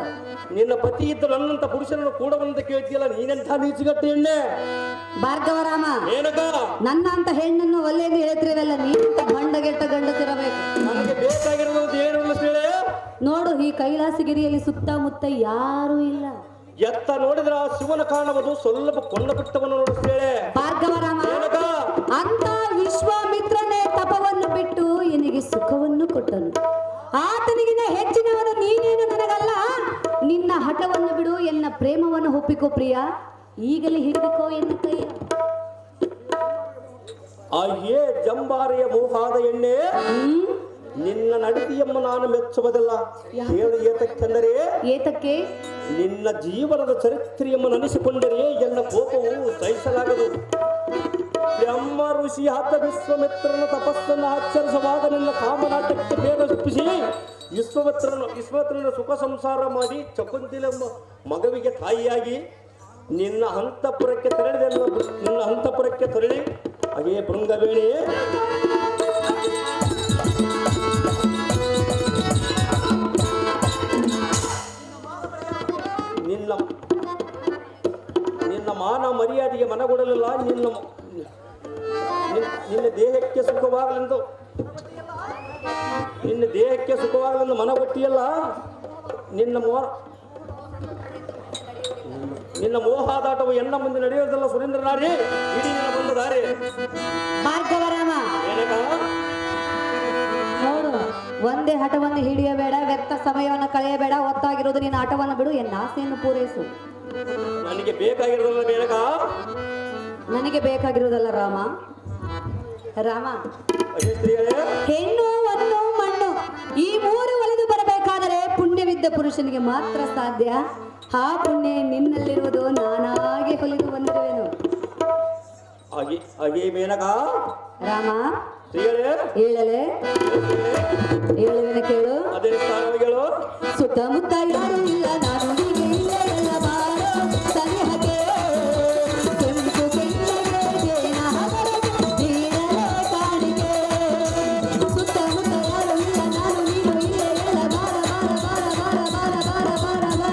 S1: ನಿನ್ನ ಪತಿ ಇದ್ದ ನನ್ನಂತ ಪುರುಷನನ್ನು ಕೂಡವಂತ ಕೇಳ್ತೀಯಲ್ಲ, ನೀನೆಂಥ ನೀಚಗಟ್ಟಿ ಎಣ್ಣೆ
S2: ಭಾರ್ಗವರಾಮ.
S1: ಏನಕ
S2: ನನ್ನಂತ ಹೆಣ್ಣನ್ನು ಒಲ್ಲೆಂದು ಹೇಳ್ತಿರಲ್ಲ, ನೀನಂತ ಗಂಡಗೆಟ್ಟ ಗಂಡಸಿರಬೇಕು.
S1: ನನಗೆ ಬೇಕಾಗಿರೋದು ಏನು ಹೇಳಿ.
S2: ನೋಡು, ಈ ಕೈಲಾಸಗಿರಿಯಲ್ಲಿ ಸುತ್ತಮುತ್ತ ಯಾರೂ ಇಲ್ಲ.
S1: ಎತ್ತ ನೋಡಿದ್ರ ಆ ಶಿವನ ಕಾಣಬಹುದು, ಸ್ವಲ್ಪ ಕೊಂಡ ಬಿಟ್ಟವನ್ನು ನೋಡಿಸ್ತೇಳೆ.
S2: ಭಾರ್ಗವರಾಮ, ಅಂತ ವಿಶ್ವಾಮಿತ್ರನೇ ತಪವನ್ನು ಬಿಟ್ಟು ಎನಿಗೆ ಸುಖವನ್ನು ಕೊಟ್ಟನು. ಆತನಿಗಿನ ಹೆಚ್ಚಿನವನು ನೀನೇನು ನನಗಲ್ಲ. ನಿನ್ನ ಹಠವನ್ನು ಬಿಡು, ಎನ್ನ ಪ್ರೇಮವನ್ನು ಒಪ್ಪಿಕೋ ಪ್ರಿಯ. ಈಗಲೇ ಹಿಡಿದುಕೋ ಎನ್ನ ಕೈಯ.
S1: ಅಯ್ಯೇ ಜಂಬಾರಿಯ ಮೋಹಾದ ಎಣ್ಣೆ, ನಿನ್ನ ನಡತೆಯಮ್ಮ ನಾನು ಮೆಚ್ಚುವುದಿಲ್ಲ. ಹೇಳು ಏತಕ್ಕೆಂದರೆ,
S2: ಏತಕ್ಕೆ?
S1: ನಿನ್ನ ಜೀವನದ ಚರಿತ್ರೆಯನ್ನು ನೆನೆಸಿಕೊಂಡರೆ ಎನ್ನ ಕೋಪವು ಸಹಿಸಲಾಗದು. ಬ್ರಹ್ಮ ಋಷಿ ಹತ ವಿಶ್ವಮಿತ್ರನ ತಪಸ್ಸನ್ನು ಆಚರಿಸುವಾಗ ನಿನ್ನ ಕಾಮನಾಟಕ್ಕೆ ಬೇರೊಪ್ಪಿಸಿ ವಿಶ್ವಮಿತ್ರನ ಸುಖ ಸಂಸಾರ ಮಾಡಿ ಚಕುಂತಿಲೆಂಬ ಮಗವಿಗೆ ತಾಯಿಯಾಗಿ ನಿನ್ನ ಅಂತಃಪುರಕ್ಕೆ ತೆರಳಿ ಹಾಗೆ ಭೃಂಗವೇಣಿ ನಿನ್ನ ಮಾನ ಮರ್ಯಾದೆಗೆ ಮನಗೊಡಲಿಲ್ಲ. ನಿನ್ನ ದೇಹಕ್ಕೆ ಸುಖವಾಗಲೆಂದು ಮನಗೊಟ್ಟಿಯಲ್ಲ. ನಿನ್ನ ಮೋಹಾದಾಟವು ಎನ್ನ ಮುಂದೆ ನಡೆಯೋದಲ್ಲ ಸುರೇಂದ್ರ ನಾರಿ. ಇಡೀ ನಿನ್ನ ಬಂದ ದಾರಿ.
S2: ಭಾರ್ಗವರಾಮ, ನೋಡು, ಒಂದೇ ಹಠವನ್ನು ಹಿಡಿಯಬೇಡ, ವ್ಯರ್ಥ ಸಮಯವನ್ನು ಕಳೆಯಬೇಡ. ಒತ್ತಾಗಿರೋದು ನಿನ್ನ ಆಟವನ್ನು ಬಿಡು, ಎನ್ನ ಆಸೆಯನ್ನು ಪೂರೈಸು.
S1: ನನಗೆ ಬೇಕಾಗಿರೋದಲ್ಲ ಬೇಡಕ.
S2: ನನಗೆ ಬೇಕಾಗಿರುವುದಲ್ಲ ರಾಮ. ಹೆಣ್ಣು ಒಂದು ಮಣ್ಣು ಈ ಮೂರು ಒಲೆದು ಬರಬೇಕಾದರೆ ಪುಣ್ಯವಿದ್ದ ಪುರುಷನಿಗೆ ಮಾತ್ರ ಸಾಧ್ಯ. ಆ ಪುಣ್ಯ ನಿನ್ನಲ್ಲಿರುವುದು ನಾನಾಗೆ ಹೊಲಿದು ಬಂದಿರುವೆನು. ರಾಮ, ಹೇಳಲೆ ಹೇಳುವೆನ ಕೇಳು. ಸುತ್ತಮುತ್ತ ಯಾರು ಇಲ್ಲ, ನಾನು ನೀಗೆ ಇಲ್ಲ, ಎಲ್ಲ ಬಾರೋ ಸನಿಹಕ್ಕೆ. ಕೆಂಪು ಕೆಂಪಗೆ ಜೇನ ಹಗರಗೆ ನೀರಲೇ ಕಾಣಿಕೆ. ಸುತ್ತಮುತ್ತ ಯಾರು ಇಲ್ಲ, ನಾನು ನೀನು ಇಲ್ಲ, ಎಲ್ಲ ಬಾರ ಬಾರ ಬಾರ ಬಾರ ಬಾರ ಬಾರ ಬಾರ ಬಾರ.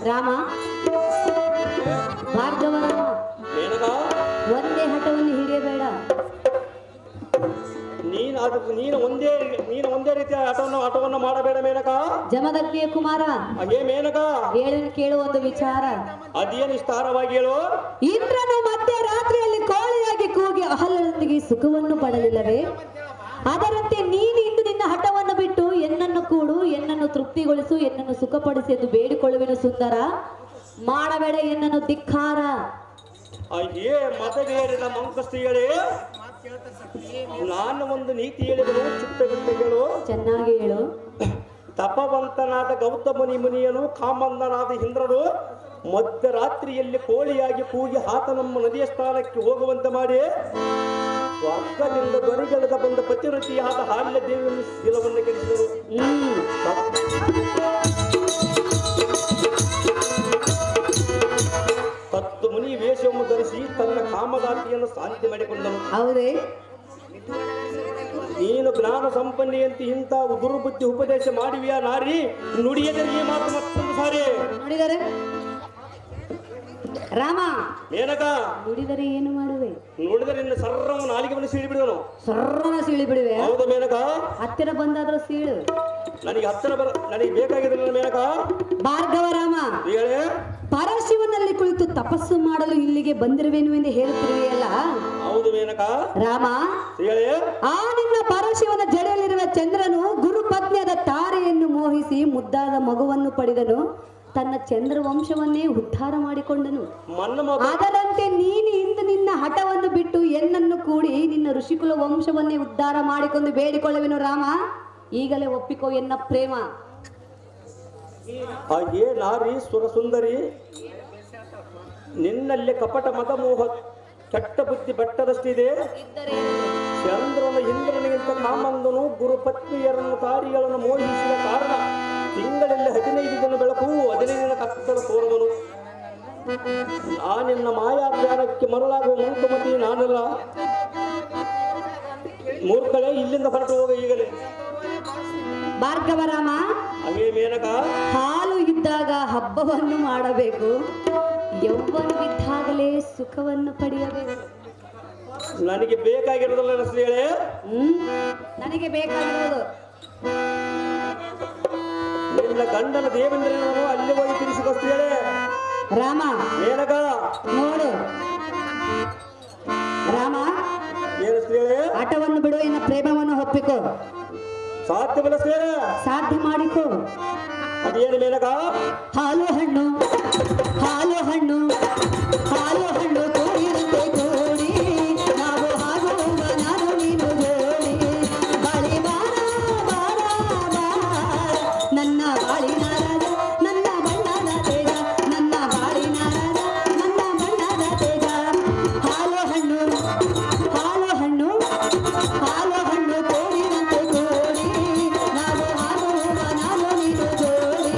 S2: ರಾಮ, ಭಾರ್ಗವರಾಮ, ಒಂದೇ ಹಠವನ್ನು ಹಿಡಿಯಬೇಡ.
S1: ನೀನು ಒಂದೇ ರೀತಿಯ ಆಟವನ್ನು ಮಾಡಬೇಡ ಮೇನಕ.
S2: ಜಮದಗ್ನಿಯ ಕುಮಾರ,
S1: ಹಾಗೆ ಮೇನಕ
S2: ಕೇಳು ಒಂದು ವಿಚಾರ.
S1: ಅದೇನು ವಿಸ್ತಾರವಾಗಿ ಹೇಳು.
S2: ಇಂದ್ರನು ಮಧ್ಯರಾತ್ರಿಯಲ್ಲಿ ಕೋಳಿಯಾಗಿ ಕೂಗಿ ಅಹಲ್ಯದೊಂದಿಗೆ ಸುಖವನ್ನು ಪಡಲಿಲ್ಲವೇ? ಅದರಂತೆ ನೀನು ಇಂದು ನಿನ್ನ ಹಠವನ್ನು ಬಿಟ್ಟು ಎನ್ನನ್ನು ಕೂಡು, ಎನ್ನನ್ನು ತೃಪ್ತಿ ತೃಪ್ತಿಗೊಳಿಸು, ಎನ್ನನ್ನು ಸುಖಪಡಿಸಿ ಎಂದು ಬೇಡಿಕೊಳ್ಳುವೆನು ಸುಂದರ. ಮಾಡಬೇಡ ಎನ್ನನ್ನು ಧಿಕ್ಕಾರ.
S1: ಅಯ್ಯೇ ಮತವೇರಿದ ಮಂಕಸ್ತ್ರೀಗಳೇ, ನಾನು ಒಂದು ನೀತಿ ಹೇಳಿದನು, ಚಿತ್ತವಿಟ್ಟು ಹೇಳು.
S2: ಚೆನ್ನಾಗಿ ಹೇಳು.
S1: ತಪವಂತನಾದ ಗೌತಮ ಮುನಿಯನು, ಕಾಮಂದನಾದ ಇಂದ್ರನು ಮಧ್ಯರಾತ್ರಿಯಲ್ಲಿ ಕೋಳಿಯಾಗಿ ಕೂಗಿ ಆತ ನಮ್ಮ ನದಿಯ ಸ್ಥಾನಕ್ಕೆ ಹೋಗುವಂತೆ ಮಾಡಿ ಸ್ವರ್ಗದಿಂದ ದೊರೆಗೆಳೆದ ಬಂದ ಪತಿರತಿಯಾದ ಹಾಲ್ಯ ದೇವಿಯನ್ನು ಶೀಲವನ್ನು ಕೆಡಿಸಿದರು. ಹತ್ತು ಮುನಿ ವೇಷವನ್ನು ಧರಿಸಿ ತನ್ನ ಕಾಮದಾತಿಯನ್ನು ಶಾಂತಿ ಮಾಡಿಕೊಂಡನು.
S2: ಹೌದೇ?
S1: ನೀನು ಜ್ಞಾನ ಸಂಪನ್ನೆಯಂತೆ ಇಂಥ ದುರ್ಬುದ್ಧಿ ಉಪದೇಶ ಮಾಡಿವಿಯಾ ನಾರಿ? ನುಡಿಯದರೆ ಈ ಮಾತು ಮತ್ತೊಂದು ಸಾರಿ
S2: ನುಡಿದರೆ ರಾಮ
S1: ಮೇನಕ
S2: ನುಡಿದರೆ ಏನು ಮಾಡುವೆ?
S1: ನೋಡಿದರೆ ನಿನ್ನ ಸರ್ರವನ್ನು ನಾಲಿಗೆವನ್ನು ಸೀಳಿ ಬಿಡುವನು.
S2: ಸರ್ರನ ಸೀಳಿ ಬಿಡುವೆ?
S1: ಹೌದು ಮೇನಕ.
S2: ಹತ್ತಿರ ಬಂದಾದ್ರೂ ಸೀಳು.
S1: ನನಗೆ ಹತ್ತಿರ ನನಗೆ ಬೇಕಾಗಿರಲಿಲ್ಲ ಮೇನಕ.
S2: ಭಾರ್ಗವ ರಾಮ,
S1: ಹೇಳೇ.
S2: ಪರಶಿವನಲ್ಲಿ ಕುಳಿತು ತಪಸ್ಸು ಮಾಡಲು ಇಲ್ಲಿಗೆ ಬಂದಿರುವೆನು ಎಂದು ಹೇಳುತ್ತಿರುವೆಯಲ್ಲ?
S1: ಹೌದು ಮೇನಕ.
S2: ರಾಮ,
S1: ಹೇಳೇ.
S2: ಆ ನಿನ್ನ ಪರಶಿವನ ಜಡೆಯಲ್ಲಿರುವ ಚಂದ್ರನು ಗುರುಪತ್ನಿಯಾದ ತಾರೆಯನ್ನು ಮೋಹಿಸಿ ಮುದ್ದಾದ ಮಗುವನ್ನು ಪಡೆದನು. ತನ್ನ ಚಂದ್ರ ವಂಶವನ್ನೇ ಉದ್ಧಾರ ಮಾಡಿಕೊಂಡನು. ಅದರಂತೆ ನೀನು ಇಂದು ನಿನ್ನ ಹಠವನ್ನು ಬಿಟ್ಟು ಎನ್ನನ್ನು ಕೂಡಿ ನಿನ್ನ ಋಷಿಕುಲ ವಂಶವನ್ನೇ ಉದ್ಧಾರ ಮಾಡಿಕೊಂಡು ಬೇಡಿಕೊಳ್ಳುವೆನು ರಾಮ. ಈಗಲೇ ಒಪ್ಪಿಕೋ ಎನ್ನ ಪ್ರೇಮ.
S1: ಹಾಗೆ ನಾರಿ ಸುರಸುಂದರಿ, ನಿನ್ನಲ್ಲಿ ಕಪಟ ಮದಮೋಹ ಕೆಟ್ಟ ಬುದ್ಧಿ ಬೆಟ್ಟದಷ್ಟಿದೆ. ಚಂದ್ರನ ಇಂದ್ರನಿಗಿಂತ ಕಾಮಂದನು ಗುರುಪತ್ನಿಯರನ್ನು ತಾರಿಗಳನ್ನು ಮೋಹಿಸಿದ ಕಾರಣ ತಿಂಗಳಲ್ಲಿ 15 ದಿನ ಬೆಳಕು 15 ಕತ್ತಲು ತೋರುವನು. ನಾನಿನ್ನ ಮಾಯಾಧ್ಯಾನಕ್ಕೆ ಮರಳಾಗುವ ಮಂಕುಮತಿ ನಾನಲ್ಲ. ಮೂರ್ಖಳೆ, ಇಲ್ಲಿಂದ ಹೊರಟು ಹೋಗ ಈಗಲೇ.
S2: ಭಾರ್ಗವರಾಮ,
S1: ಹಾಗೆ ಮೇನಕ.
S2: ಹಾಲು ಇದ್ದಾಗ ಹಬ್ಬವನ್ನು ಮಾಡಬೇಕು, ಯೌವನವಿದ್ದಾಗಲೇ ಸುಖವನ್ನು ಪಡೆಯಬೇಕು.
S1: ನನಗೆ ಬೇಕಾಗಿರೋದಲ್ಲ ರಸ್ತೆಗಳೇ.
S2: ನನಗೆ ಬೇಕಾಗಿರೋದು
S1: ನಿನ್ನ ಗಂಡನ ದೇವೇಂದ್ರನನ್ನು ಅಲ್ಲಿ ಹೋಗಿ ತಿಳಿಸಿಕೊಳ್ತೀಳೆ
S2: ರಾಮ.
S1: ಮೇನಕ
S2: ನೋಡು ರಾಮ,
S1: ಏನಿಸ್ತೇಳೆ?
S2: ಆಟವನ್ನು ಬಿಡು, ಎನ್ನ ಪ್ರೇಮವನ್ನು ಒಪ್ಪಿಕೋ.
S1: ಸಾಧ್ಯವಿಲ್ಲ ಸೇಳೆ,
S2: ಸಾಧ್ಯ ಮಾಡಿಕೋ.
S1: ಅದೇನು ಮೇನಕ?
S2: ಹಾಲು ಹಣ್ಣು, ಹಾಲು ಹಣ್ಣು, ಹಾಲು ಹಣ್ಣು ಕೂಡಿದಂತೆ ಕೂಡಿ ನಾವು ಆಗುವ ನಾನು ನೀನು ಜೋಡಿ. ಬಾಳಿ ಬಾರ ಬಾರ ಬಾರ ನನ್ನ ಬಾಳಿನ ರಾಜ, ನನ್ನ ಬಣ್ಣದ ತೇಜ, ನನ್ನ ಬಾಳಿನ ರಾಜ, ನನ್ನ ಬಣ್ಣದ ತೇಜ. ಹಾಲು ಹಣ್ಣು, ಹಾಲು ಹಣ್ಣು, ಹಾಲು ಹಣ್ಣು ಕೂಡಿದಂತೆ ಕೂಡಿ ನಾವು ಆಗುವ ನಾನು ನೀನು ಜೋಡಿ.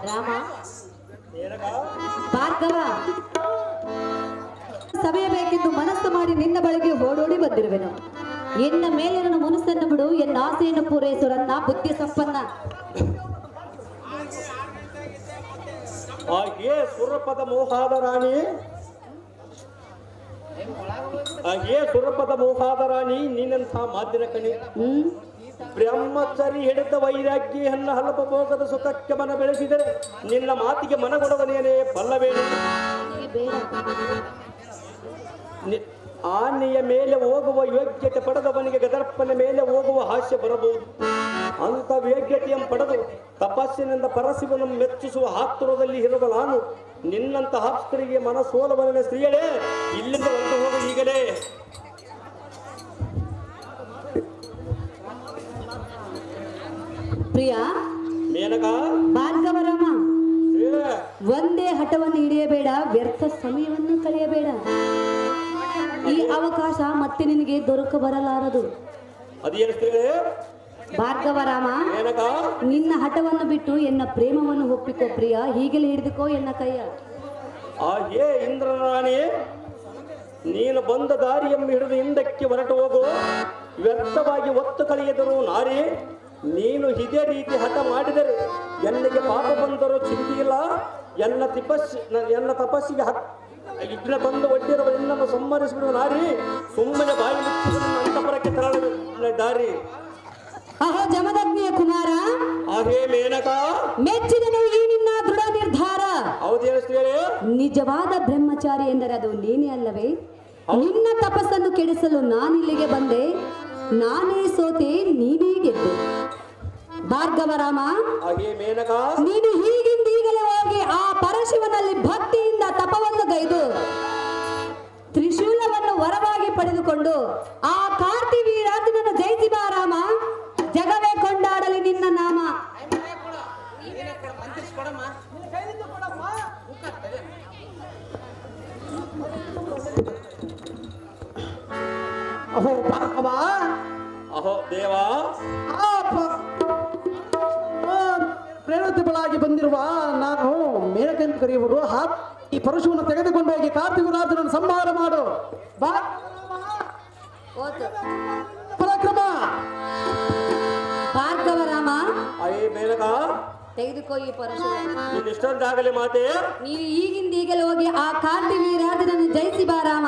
S2: ರಾಮ, ಭಾರ್ಗವ, ಸಭೆಯಬೇಕೆಂದು ಮನಸ್ಸು ಮಾಡಿ ನಿನ್ನ ಬಳಿಗೆ ಓಡೋಡಿ ಬಂದಿರುವೆನು. ಎನ್ನ ಮೇಲೆ ನನ್ನ ಮನಸ್ಸನ್ನು ಬಿಡು, ಎನ್ನ ಆಸೆಯನ್ನು ಪೂರೈಸು ನನ್ನ ಬುದ್ಧಿ ಸಂಪನ್ನ.
S1: ಹಾಗೆ ಸುರಪದ ಮೋಹಾದ ರಾಣಿ, ಹಾಗೆ ಸುರಪದ ಮೋಹಾದ ರಾಣಿ, ನೀನಂಥ ಮಾತಿನ ಕಣಿ. ಬ್ರಹ್ಮಚಾರಿ ಹಿಡಿದ ವೈರಾಗ್ಯವನ್ನು ಹಲಪ ಭೋಗದ ಸುಖಕ್ಕೆ ಮನ ಬೆಳೆಸಿದರೆ ನಿನ್ನ ಮಾತಿಗೆ ಮನಗೊಡವನೇನೇ ಬಲ್ಲವೇನು? ಆನೆಯ ಮೇಲೆ ಹೋಗುವ ಯೋಗ್ಯತೆ ಪಡೆದವನಿಗೆ ಗದರ್ಪನ ಮೇಲೆ ಹೋಗುವ ಹಾಸ್ಯ ಬರಬಹುದು. ಅಂತ ಯೋಗ್ಯತೆಯನ್ನು ಪಡೆದು ತಪಸ್ಸಿನಿಂದ ಪರಶಿವನನ್ನು ಮೆಚ್ಚಿಸುವ ಆತುರದಲ್ಲಿ ಇರುವ ನಾನು ನಿನ್ನಂತ ಆಪ್ತರಿಗೆ ಮನಸೋಲವನ ಸ್ತ್ರೀಯಳೇ, ಇಲ್ಲಿಂದ ಹೊರಟು ಹೋಗು ಈಗಲೇ.
S2: ಪ್ರಿಯ,
S1: ಮೇನಕ
S2: ಭಾರ್ಗವರಾಮ,
S1: ಶ್ರೀರೇ,
S2: ಒಂದೇ ಹಠವನ್ನು ಹಿಡಿಯಬೇಡ, ವ್ಯರ್ಥ ಸಮಯವನ್ನು ಕಳೆಯಬೇಡ. ಈ ಅವಕಾಶ ಮತ್ತೆ ನಿನಗೆ ದೊರಕಬರಲಾರದು.
S1: ಅದೇನು ಶ್ರೀರೇ?
S2: ಭಾರ್ಗವರಾಮ,
S1: ಮೇನಕ
S2: ನಿನ್ನ ಹಠವನ್ನು ಬಿಟ್ಟು ಎನ್ನ ಪ್ರೇಮವನ್ನು ಒಪ್ಪಿಕೋ ಪ್ರಿಯ. ಹೀಗೆಲ್ಲ ಹಿಡಿದುಕೋ ಎನ್ನ ಕೈಯ.
S1: ಆ ಹೇ ಇಂದ್ರರಾಣಿ, ನೀನು ಬಂದ ದಾರಿಯನ್ನು ಹಿಡಿದು ಹಿಂದಕ್ಕೆ ಹೊರಟು ಹೋಗು. ವ್ಯರ್ಥವಾಗಿ ಒತ್ತು ಕಳೆಯದರು ನಾರಿ. ನೀನು ಇದೇ ರೀತಿ ಹಠ ಮಾಡಿದರೆ ಎಲ್ಲಿಗೆ ಪಾಪ ಬಂದರೂ ಚಿಂತೆಯಿಲ್ಲ. ಎನ್ನ ತಪಸ್ಸಿಗೆ ಇಡ್ನ ತಂದು ಒಡ್ಡಿರುವ ನಿನ್ನನ್ನು ಸಂಹರಿಸಿಬಿಡುವ ನಾರಿ. ಸುಮ್ಮನೆ ಬಾಯಿ ಮುಚ್ಚಿಕೊಂಡು ಅಂತಪುರಕ್ಕೆ ತೆರಳ ದಾರಿ.
S2: ಅಹೋ ಜಮದಗ್ನಿಯ ಕುಮಾರ,
S1: ಹೇ ಮೇನಕ,
S2: ಮೆಚ್ಚಿದನು ಈ ನಿನ್ನ ದೃಢ ನಿರ್ಧಾರ.
S1: ಹೌದೇನು ಶ್ರೀರೇ?
S2: ನಿಜವಾದ ಬ್ರಹ್ಮಚಾರಿ ಎಂದರೆ ಅದು ನೀನೇ ಅಲ್ಲವೇ? ನಿನ್ನ ತಪಸ್ಸನ್ನು ಕೆಡಿಸಲು ನಾನಿಲ್ಲಿಗೆ ಬಂದೆ. ನಾನೇ ಸೋತೆ, ನೀನೇ ಗೆದ್ದೆ. ಭಾರ್ಗವರಾಮ,
S1: ಹೇ ಮೇನಕ,
S2: ನೀನು ಹೀಗಿಂದೀಗಲೇ ಹೋಗಿ ಆ ಪರಶಿವನಲ್ಲಿ ಭಕ್ತಿಯಿಂದ ತಪವನ್ನು ಗೈದು ತ್ರಿಶೂಲವನ್ನು ವರವಾಗಿ ಪಡೆದುಕೊಂಡು ಆ ಕಾರ್ತಿವೀರಾಜನನ್ನು ಜಯಿಸಿ ಬಾ ರಾಮ. ಜಗವೇ ಕೊಂಡಾಡಲಿ ನಿನ್ನ ನಾಮ.
S5: ಅಹೋ ಭಾರ್ಗವ,
S1: ಅಹೋ ದೇವಾ,
S5: ಪ್ರೇರಿತಗಳಾಗಿ ಬಂದಿರುವ ನಾನು ಮೇನಕ ಎಂದು ಕರೆಯುವರು. ಈ ಪರಶುವನ್ನು ತೆಗೆದುಕೊಂಡು ಹೋಗಿ ಕಾರ್ತಿವರಾಜನನ್ನು ಸಂಹಾರ ಮಾಡು. ಪರಾಕ್ರಮ.
S2: ಭಾರ್ಗವರಾಮ,
S1: ಹೇ ಮೇನಕ,
S2: ತೆಗೆದುಕೋ ಈ ಪರಶುವನ್ನು.
S1: ನೀನು ಇಷ್ಟೊಂದಾಗಲಿ ಮಾತೆ.
S2: ನೀನು ಈಗಿಂದೀಗಲೇ ಹೋಗಿ ಆ ಕಾರ್ತಿವೀರಾಜನನ್ನು ಜಯಿಸಿ ಬಾ ರಾಮ.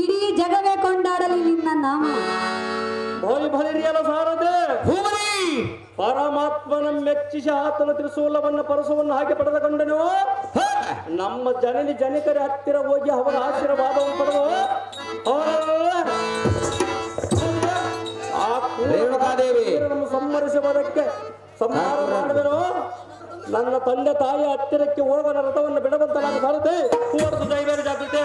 S2: ಇಡೀ ಜಗವೇ ಕೊಂಡಾಡಲಿ ನಿನ್ನ ನಾಮ.
S1: ಭೋಲಿ ಭಲಿರಿಯಲ ಸಾರದೆ ಪರಮಾತ್ಮನ ಮೆಚ್ಚಿಸಿ ಆತನ ತ್ರಿಶೂಲವನ್ನು ಪರಶುವನ್ನು ಹಾಕಿ ಪಡೆದುಕೊಂಡನು. ನಮ್ಮ ಜನನಿ ಜನಿಕರ ಹತ್ತಿರ ಹೋಗಿ ಅವರ ಆಶೀರ್ವಾದವನ್ನು ಪಡೆದು ಆ ಸಂಹರಿಸುವುದಕ್ಕೆ ಸಂಹಾರ ಮಾಡಿದನು. ನನ್ನ ತಂದೆ ತಾಯಿಯ ಹತ್ತಿರಕ್ಕೆ ಹೋಗನ ರಥವನ್ನು ಬಿಡವಂತ ನಾನು ಸಾರದೆ ಕೂಡದು ದೈವೇರ ಜಾಗೃತಿ.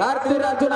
S3: ಕಾರ್ತಿವೀರಾರ್ಜುನ